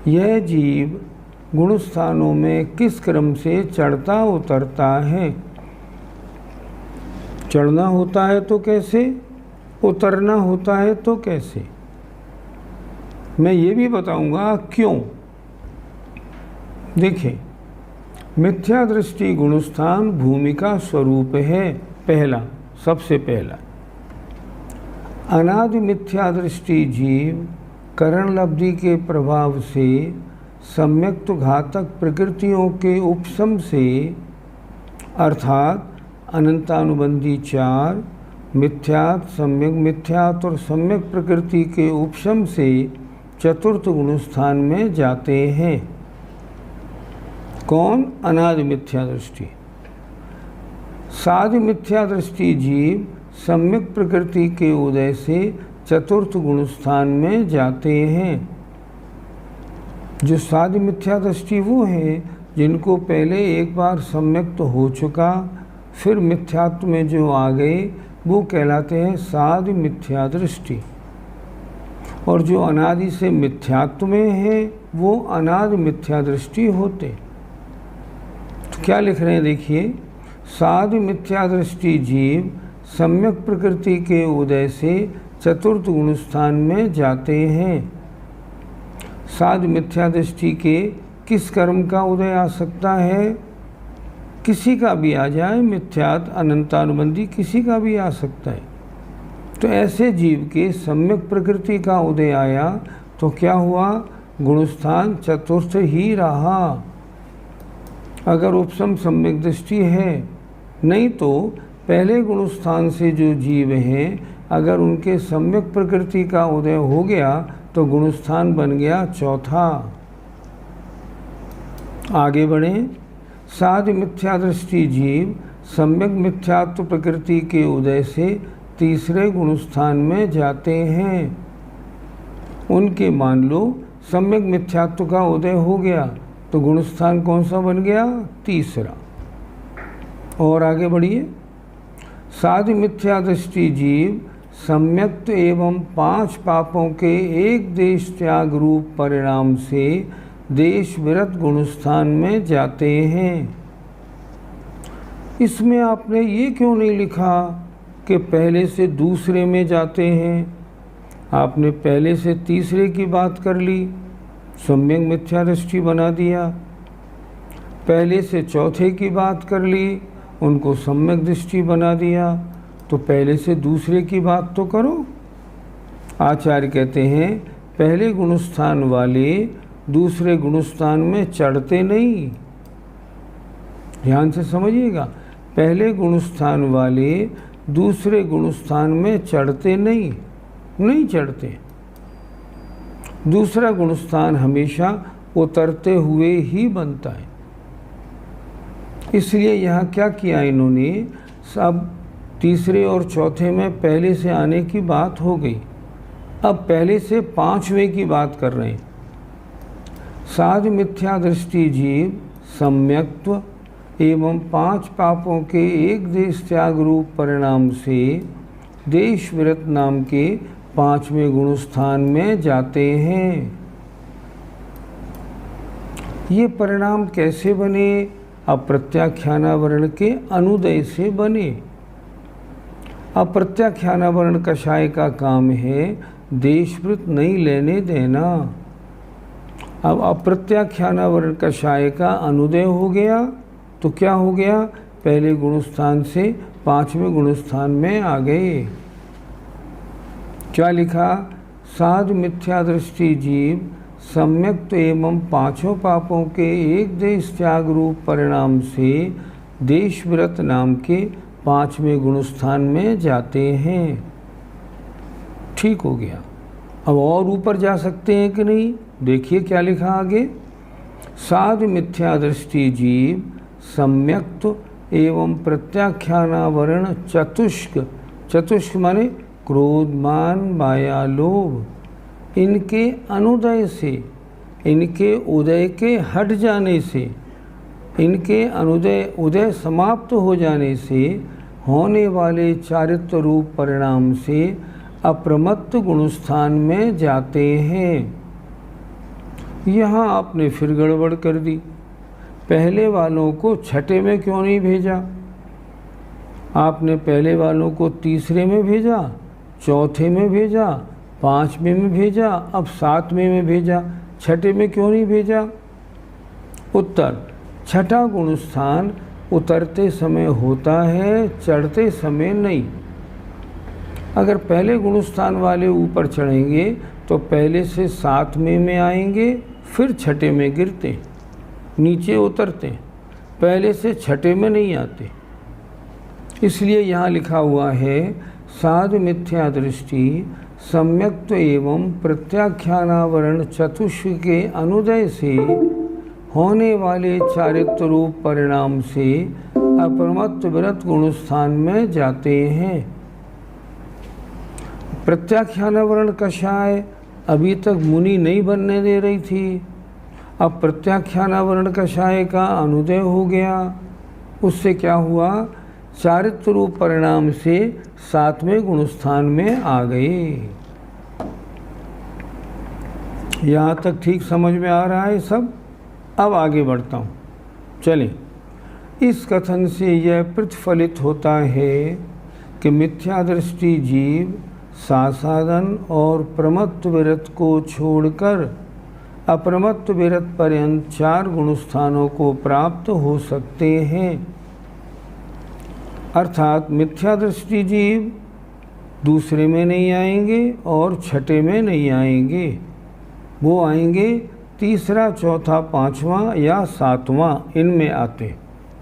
यह जीव गुणस्थानों में किस क्रम से चढ़ता उतरता है? चढ़ना होता है तो कैसे, उतरना होता है तो कैसे? मैं ये भी बताऊंगा क्यों। देखिए, मिथ्या दृष्टि गुणस्थान भूमिका स्वरूप है। पहला, सबसे पहला, अनादि मिथ्या दृष्टि जीव करण लब्धि के प्रभाव से सम्यक्त घातक प्रकृतियों के उपशम से, अर्थात अनंतानुबंधी 4 मिथ्यात्, सम्यक मिथ्यात् और सम्यक प्रकृति के उपशम से चतुर्थ गुणस्थान में जाते हैं। कौन? अनादि मिथ्या दृष्टि। साधि मिथ्या दृष्टि जीव सम्यक प्रकृति के उदय से चतुर्थ गुणस्थान में जाते हैं। जो साधि मिथ्या दृष्टि वो हैं जिनको पहले एक बार सम्यक्त हो चुका, फिर मिथ्यात्व में जो आ गए, वो कहलाते हैं साधि मिथ्या दृष्टि। और जो अनादि से मिथ्यात्व में है वो अनादि मिथ्या दृष्टि होते। तो क्या लिख रहे हैं देखिए, साधि मिथ्या दृष्टि जीव सम्यक प्रकृति के उदय से चतुर्थ गुणस्थान में जाते हैं। साधि मिथ्या दृष्टि के किस कर्म का उदय आ सकता है? किसी का भी आ जाए, मिथ्यात्, अनंतानुबंधी किसी का भी आ सकता है। तो ऐसे जीव के सम्यक प्रकृति का उदय आया तो क्या हुआ? गुणस्थान चतुर्थ ही रहा, अगर उपशम सम्यक दृष्टि है। नहीं तो पहले गुणस्थान से जो जीव हैं, अगर उनके सम्यक प्रकृति का उदय हो गया तो गुणस्थान बन गया चौथा। आगे बढ़ें। साधि मिथ्या दृष्टि जीव सम्यक मिथ्यात्व प्रकृति के उदय से तीसरे गुणस्थान में जाते हैं। उनके मान लो सम्यक मिथ्यात्व का उदय हो गया तो गुणस्थान कौन सा बन गया? तीसरा। और आगे बढ़िए। साधि मिथ्या दृष्टि जीव सम्यक्त एवं 5 पापों के एक देश त्याग रूप परिणाम से देश विरत गुणस्थान में जाते हैं। इसमें आपने ये क्यों नहीं लिखा कि पहले से दूसरे में जाते हैं? आपने पहले से तीसरे की बात कर ली, सम्यक मिथ्या दृष्टि बना दिया। पहले से चौथे की बात कर ली, उनको सम्यक दृष्टि बना दिया। तो पहले से दूसरे की बात तो करो। आचार्य कहते हैं पहले गुणस्थान वाले दूसरे गुणस्थान में चढ़ते नहीं। ध्यान से समझिएगा, पहले गुणस्थान वाले दूसरे गुणस्थान में चढ़ते नहीं चढ़ते। दूसरा गुणस्थान हमेशा उतरते हुए ही बनता है। इसलिए यहाँ क्या किया इन्होंने, सब तीसरे और चौथे में पहले से आने की बात हो गई, अब पहले से 5वें की बात कर रहे हैं। साधि मिथ्या दृष्टि जीव सम्यक्त्व एवं 5 पापों के एक देश त्याग रूप परिणाम से देश विरत नाम के 5वें गुणस्थान में जाते हैं। ये परिणाम कैसे बने? अप्रत्याख्यानावरण के अनुदय से बने। अप्रत्याख्यानावरण कषाय का काम है देशवृत नहीं लेने देना। अब अप्रत्याख्यानावरण कषाय का अनुदय हो गया तो क्या हो गया, पहले गुणस्थान से पांचवें गुणस्थान में आ गए। क्या लिखा, साधु मिथ्या दृष्टि जीव सम्यक्त एवं पांचों पापों के एक देश त्याग रूप परिणाम से देशव्रत नाम के पांचवें गुणस्थान में जाते हैं। ठीक हो गया। अब और ऊपर जा सकते हैं कि नहीं, देखिए क्या लिखा आगे, साधु मिथ्या दृष्टि जीव सम्यक्त एवं प्रत्याख्यानावरण चतुष्क, चतुष्क माने क्रोध मान माया लोभ, इनके अनुदय से, इनके उदय के हट जाने से, इनके उदय समाप्त हो जाने से होने वाले चारित्र रूप परिणाम से अप्रमत्त गुणस्थान में जाते हैं। यहाँ आपने फिर गड़बड़ कर दी, पहले वालों को छठे में क्यों नहीं भेजा, आपने पहले वालों को तीसरे में भेजा, चौथे में भेजा, पांचवें में भेजा, अब सातवें में भेजा, छठे में क्यों नहीं भेजा। उत्तर, छठा गुणस्थान उतरते समय होता है, चढ़ते समय नहीं। अगर पहले गुणस्थान वाले ऊपर चढ़ेंगे तो पहले से सातवें में आएंगे, फिर छठे में गिरते, नीचे उतरते, पहले से छठे में नहीं आते। इसलिए यहाँ लिखा हुआ है साधु मिथ्या दृष्टि सम्यक्त एवं प्रत्याख्यानावरण चतुष्क के अनुदय से होने वाले चारित्र रूप परिणाम से अप्रमत्त व्रत गुणस्थान में जाते हैं। प्रत्याख्यानावरण कषाय अभी तक मुनि नहीं बनने दे रही थी, अब प्रत्याख्यानावरण कषाय का अनुदय हो गया, उससे क्या हुआ, चारित्र रूप परिणाम से सातवें गुणस्थान में आ गए। यहाँ तक ठीक समझ में आ रहा है सब। अब आगे बढ़ता हूँ, चलें। इस कथन से यह प्रतिफलित होता है कि मिथ्या दृष्टि जीव सासादन और प्रमत्त विरत को छोड़कर अप्रमत्त विरत पर्यंत चार गुणस्थानों को प्राप्त हो सकते हैं। अर्थात मिथ्या दृष्टि जीव दूसरे में नहीं आएंगे और छठे में नहीं आएंगे, वो आएंगे तीसरा, चौथा, पांचवा या सातवां, इनमें आते।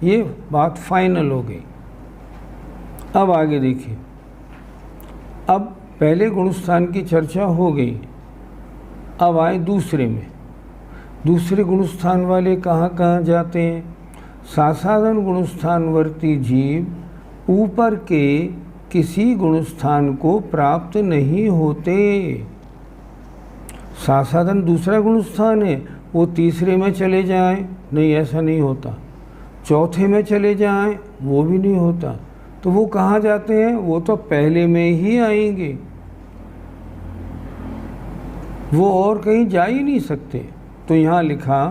ये बात फाइनल हो गई। अब आगे देखिए, अब पहले गुणस्थान की चर्चा हो गई, अब आए दूसरे में। दूसरे गुणस्थान वाले कहाँ जाते हैं, सासादन गुणस्थानवर्ती जीव ऊपर के किसी गुणस्थान को प्राप्त नहीं होते। सासादन दूसरा गुणस्थान है, वो तीसरे में चले जाएं, नहीं, ऐसा नहीं होता। चौथे में चले जाएं, वो भी नहीं होता। तो वो कहाँ जाते हैं, वो तो पहले में ही आएंगे, वो और कहीं जा ही नहीं सकते। तो यहाँ लिखा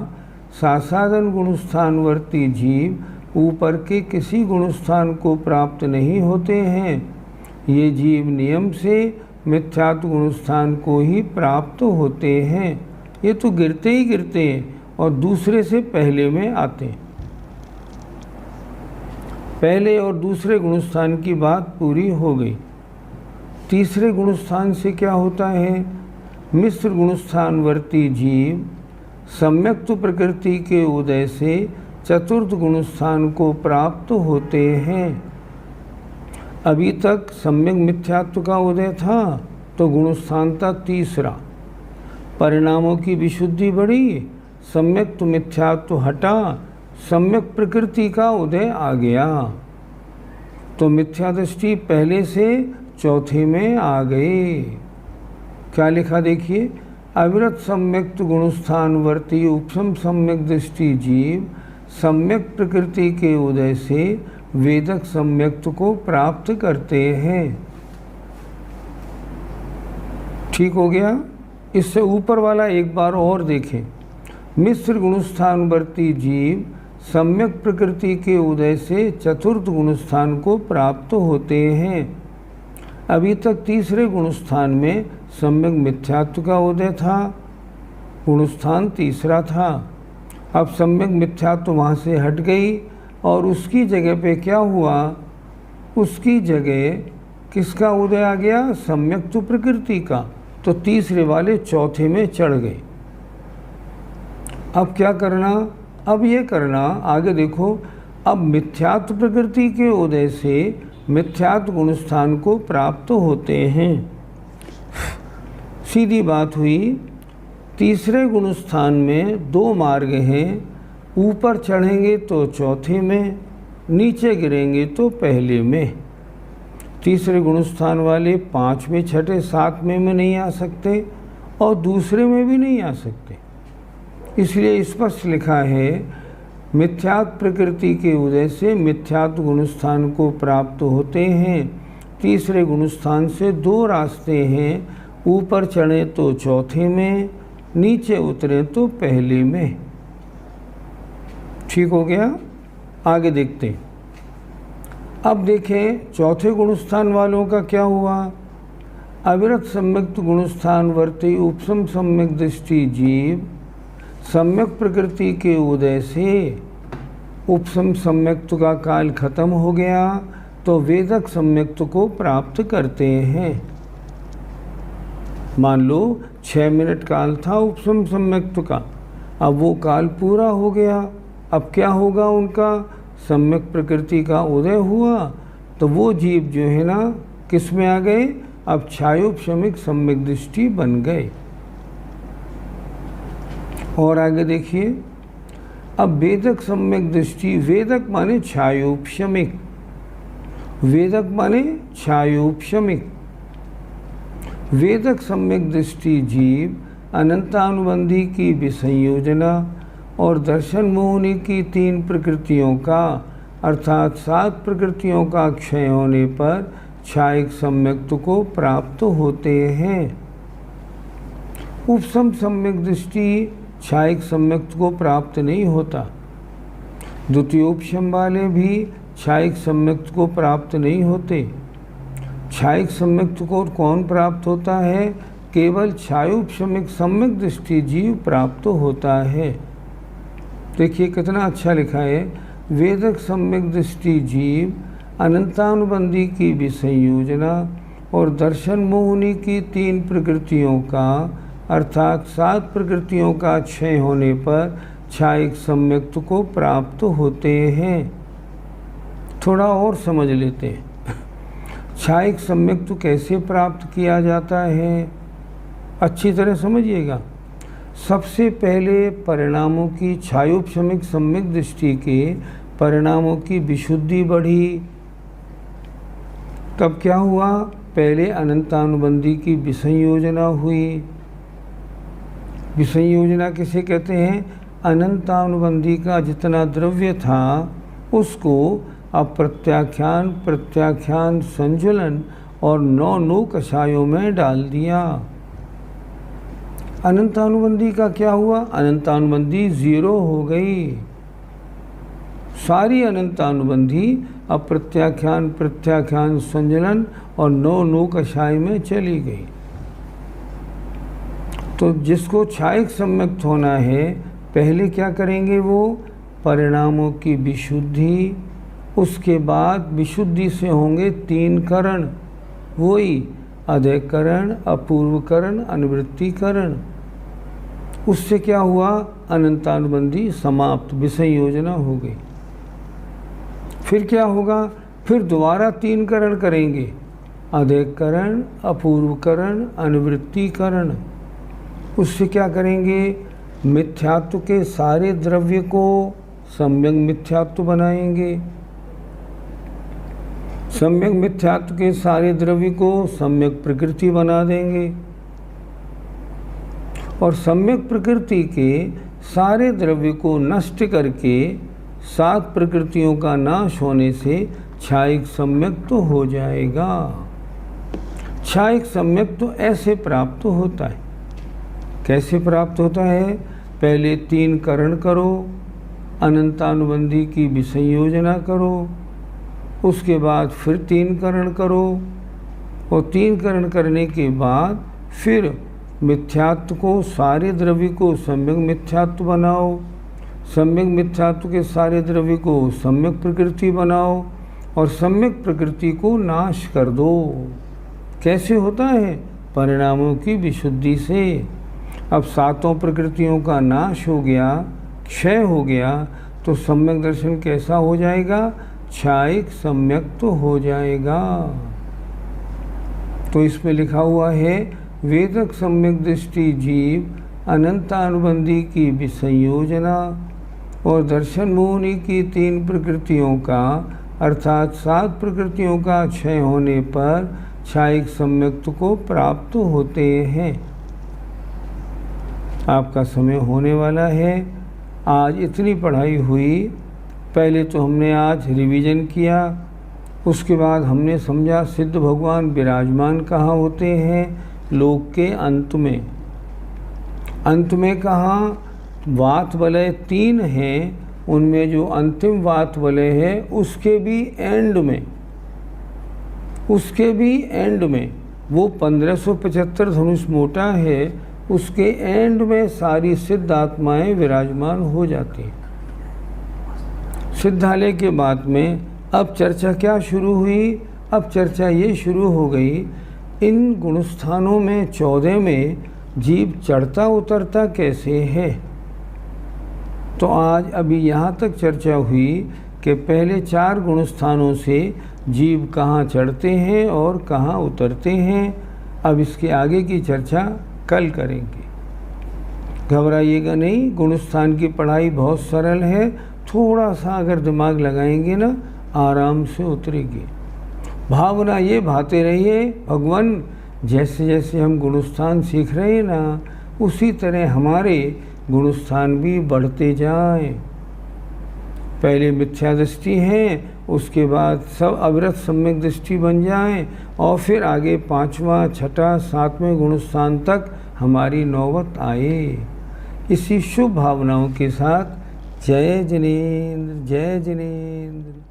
सासादन गुणस्थानवर्ती जीव ऊपर के किसी गुणस्थान को प्राप्त नहीं होते हैं। ये जीव नियम से मिथ्यात्व गुणस्थान को ही प्राप्त होते हैं। ये तो गिरते ही गिरते हैं और दूसरे से पहले में आते हैं। पहले और दूसरे गुणस्थान की बात पूरी हो गई। तीसरे गुणस्थान से क्या होता है, मिश्र गुणस्थानवर्ती जीव सम्यक्त प्रकृति के उदय से चतुर्थ गुणस्थान को प्राप्त होते हैं। अभी तक सम्यक मिथ्यात्व का उदय था तो गुणस्थान था तीसरा, परिणामों की विशुद्धि बढ़ी, सम्यक्त मिथ्यात्व हटा, सम्यक प्रकृति का उदय आ गया। तो मिथ्या दृष्टि पहले से चौथे में आ गए। क्या लिखा देखिए, अविरत सम्यक्त गुणस्थानवर्ती उपसम सम्यक दृष्टि जीव सम्यक प्रकृति के उदय से वेदक सम्यक्त को प्राप्त करते हैं। ठीक हो गया। इससे ऊपर वाला एक बार और देखें, मिश्र गुणस्थानवर्ती जीव सम्यक प्रकृति के उदय से चतुर्थ गुणस्थान को प्राप्त होते हैं। अभी तक तीसरे गुणस्थान में सम्यक मिथ्यात्व का उदय था, गुणस्थान तीसरा था। अब सम्यक मिथ्यात्व वहाँ से हट गई और उसकी जगह पे क्या हुआ, उसकी जगह किसका उदय आ गया, सम्यक तो प्रकृति का। तो तीसरे वाले चौथे में चढ़ गए। अब क्या करना, अब ये करना, आगे देखो, अब मिथ्यात्व प्रकृति के उदय से मिथ्यात्व गुणस्थान को प्राप्त होते हैं। सीधी बात हुई। तीसरे गुणस्थान में दो मार्ग हैं, ऊपर चढ़ेंगे तो चौथे में, नीचे गिरेंगे तो पहले में। तीसरे गुणस्थान वाले 5 में, छठे 7 में नहीं आ सकते और दूसरे में भी नहीं आ सकते। इसलिए स्पष्ट लिखा है, मिथ्यात्व प्रकृति के उदय से मिथ्यात्व गुणस्थान को प्राप्त होते हैं। तीसरे गुणस्थान से 2 रास्ते हैं, ऊपर चढ़े तो चौथे में, नीचे उतरे तो पहले में। ठीक हो गया। आगे देखते हैं। अब देखें चौथे गुणस्थान वालों का क्या हुआ। अविरत सम्यक्त गुणस्थान वर्ते उपसम सम्यक दृष्टि जीव सम्यक प्रकृति के उदय से उपसम सम्यक्त का काल खत्म हो गया तो वेदक सम्यक्त को प्राप्त करते हैं। मान लो 6 मिनट काल था उपसम सम्यक्त का, अब वो काल पूरा हो गया। अब क्या होगा, उनका सम्यक प्रकृति का उदय हुआ तो वो जीव जो है ना किस में आ गए, अब छायोपशमिक सम्यक दृष्टि बन गए। और आगे देखिए, अब वेदक सम्यक दृष्टि, वेदक माने छायोपशमिक, वेदक माने छायोपशमिक। वेदक सम्यक दृष्टि जीव अनंतानुबंधी की विसंयोजना और दर्शन मोहिनी की 3 प्रकृतियों का अर्थात 7 प्रकृतियों का क्षय होने पर छायिक सम्यक्त को प्राप्त होते हैं। उपसम सम्यक दृष्टि छायिक सम्यक्त को प्राप्त नहीं होता। द्वितीयोपशम वाले भी छायिक सम्यक्त को प्राप्त नहीं होते। छायिक सम्यक्त को कौन प्राप्त होता है, केवल छायोपशमिक सम्यक दृष्टि जीव प्राप्त होता है। देखिए कितना अच्छा लिखा है, वेदक सम्यक दृष्टि जीव अनंतानुबंधी की विसंयोजना और दर्शन मोहिनी की 3 प्रकृतियों का अर्थात 7 प्रकृतियों का क्षय होने पर छायिक सम्यक्त को प्राप्त होते हैं। थोड़ा और समझ लेते हैं, छायिक सम्यक्त कैसे प्राप्त किया जाता है, अच्छी तरह समझिएगा। सबसे पहले परिणामों की छायोपशमिक सम्यक दृष्टि के परिणामों की विशुद्धि बढ़ी। तब क्या हुआ, पहले अनंतानुबंधी की विसंयोजना हुई। विसंयोजना किसे कहते हैं, अनंतानुबंधी का जितना द्रव्य था उसको अब प्रत्याख्यान, प्रत्याख्यान, संजुलन और 9 कषायों में डाल दिया। अनंतानुबंधी का क्या हुआ, अनंतानुबंधी 0 हो गई। सारी अनंतानुबंधी अब प्रत्याख्यान, प्रत्याख्यान, संजुलन और 9 कषाय में चली गई। तो जिसको छायिक सम्यक्त होना है, पहले क्या करेंगे, वो परिणामों की विशुद्धि, उसके बाद विशुद्धि से होंगे 3 करण, वही अधैकरण, अपूर्वकरण, अनुवृत्तिकरण। उससे क्या हुआ, अनंतानुबंधी समाप्त, विसंयोजना हो गई। फिर क्या होगा, फिर दोबारा 3 करण करेंगे, अधैकरण, अपूर्वकरण, अनुवृत्तिकरण। उससे क्या करेंगे, मिथ्यात्व के सारे द्रव्य को सम्यक मिथ्यात्व बनाएंगे, सम्यक मिथ्यात्व के सारे द्रव्य को सम्यक प्रकृति बना देंगे और सम्यक प्रकृति के सारे द्रव्य को नष्ट करके 7 प्रकृतियों का नाश होने से छायिक सम्यक तो हो जाएगा। छायिक सम्यक तो ऐसे प्राप्त होता है। कैसे प्राप्त होता है, पहले 3 करण करो, अनंतानुबंधी की विसंयोजना करो, उसके बाद फिर 3 करण करो और 3 करण करने के बाद फिर मिथ्यात्व को, सारे द्रव्य को सम्यक मिथ्यात्व बनाओ, सम्यक मिथ्यात्व के सारे द्रव्य को सम्यक प्रकृति बनाओ और सम्यक प्रकृति को नाश कर दो। कैसे होता है? परिणामों की विशुद्धि से। अब सातों प्रकृतियों का नाश हो गया, क्षय हो गया, तो सम्यक दर्शन कैसा हो जाएगा? क्षायिक सम्यक तो हो जाएगा। तो इसमें लिखा हुआ है वेदक सम्यक दृष्टि जीव अनंतानुबंधी की विसंयोजना और दर्शन मुनि की 3 प्रकृतियों का अर्थात 7 प्रकृतियों का क्षय होने पर क्षायिक सम्यक्त्व को प्राप्त होते हैं। आपका समय होने वाला है। आज इतनी पढ़ाई हुई। पहले तो हमने आज रिवीजन किया, उसके बाद हमने समझा सिद्ध भगवान विराजमान कहाँ होते हैं? लोक के अंत में। अंत में कहाँ? वात वलय 3 हैं, उनमें जो अंतिम वात वलय है उसके भी एंड में, उसके भी एंड में वो 1575 धनुष मोटा है, उसके एंड में सारी सिद्ध आत्माएं विराजमान हो जाती हैं। सिद्धालय के बाद में अब चर्चा क्या शुरू हुई? अब चर्चा ये शुरू हो गई, इन गुणस्थानों में 14 में जीव चढ़ता उतरता कैसे है। तो आज अभी यहाँ तक चर्चा हुई कि पहले 4 गुणस्थानों से जीव कहाँ चढ़ते हैं और कहाँ उतरते हैं। अब इसके आगे की चर्चा कल करेंगे। घबराइएगा नहीं, गुणस्थान की पढ़ाई बहुत सरल है। थोड़ा सा अगर दिमाग लगाएंगे ना, आराम से उतरेगी। भावना ये भाते रहिए, भगवान जैसे जैसे हम गुणस्थान सीख रहे हैं ना, उसी तरह हमारे गुणस्थान भी बढ़ते जाएं। पहले मिथ्या दृष्टि है, उसके बाद सब अविरत सम्यक दृष्टि बन जाएं और फिर आगे 5वां, 6ठा, 7वें गुणस्थान तक हमारी नौबत आए। इसी शुभ भावनाओं के साथ जय जिनेंद्र, जय जिनेंद्र।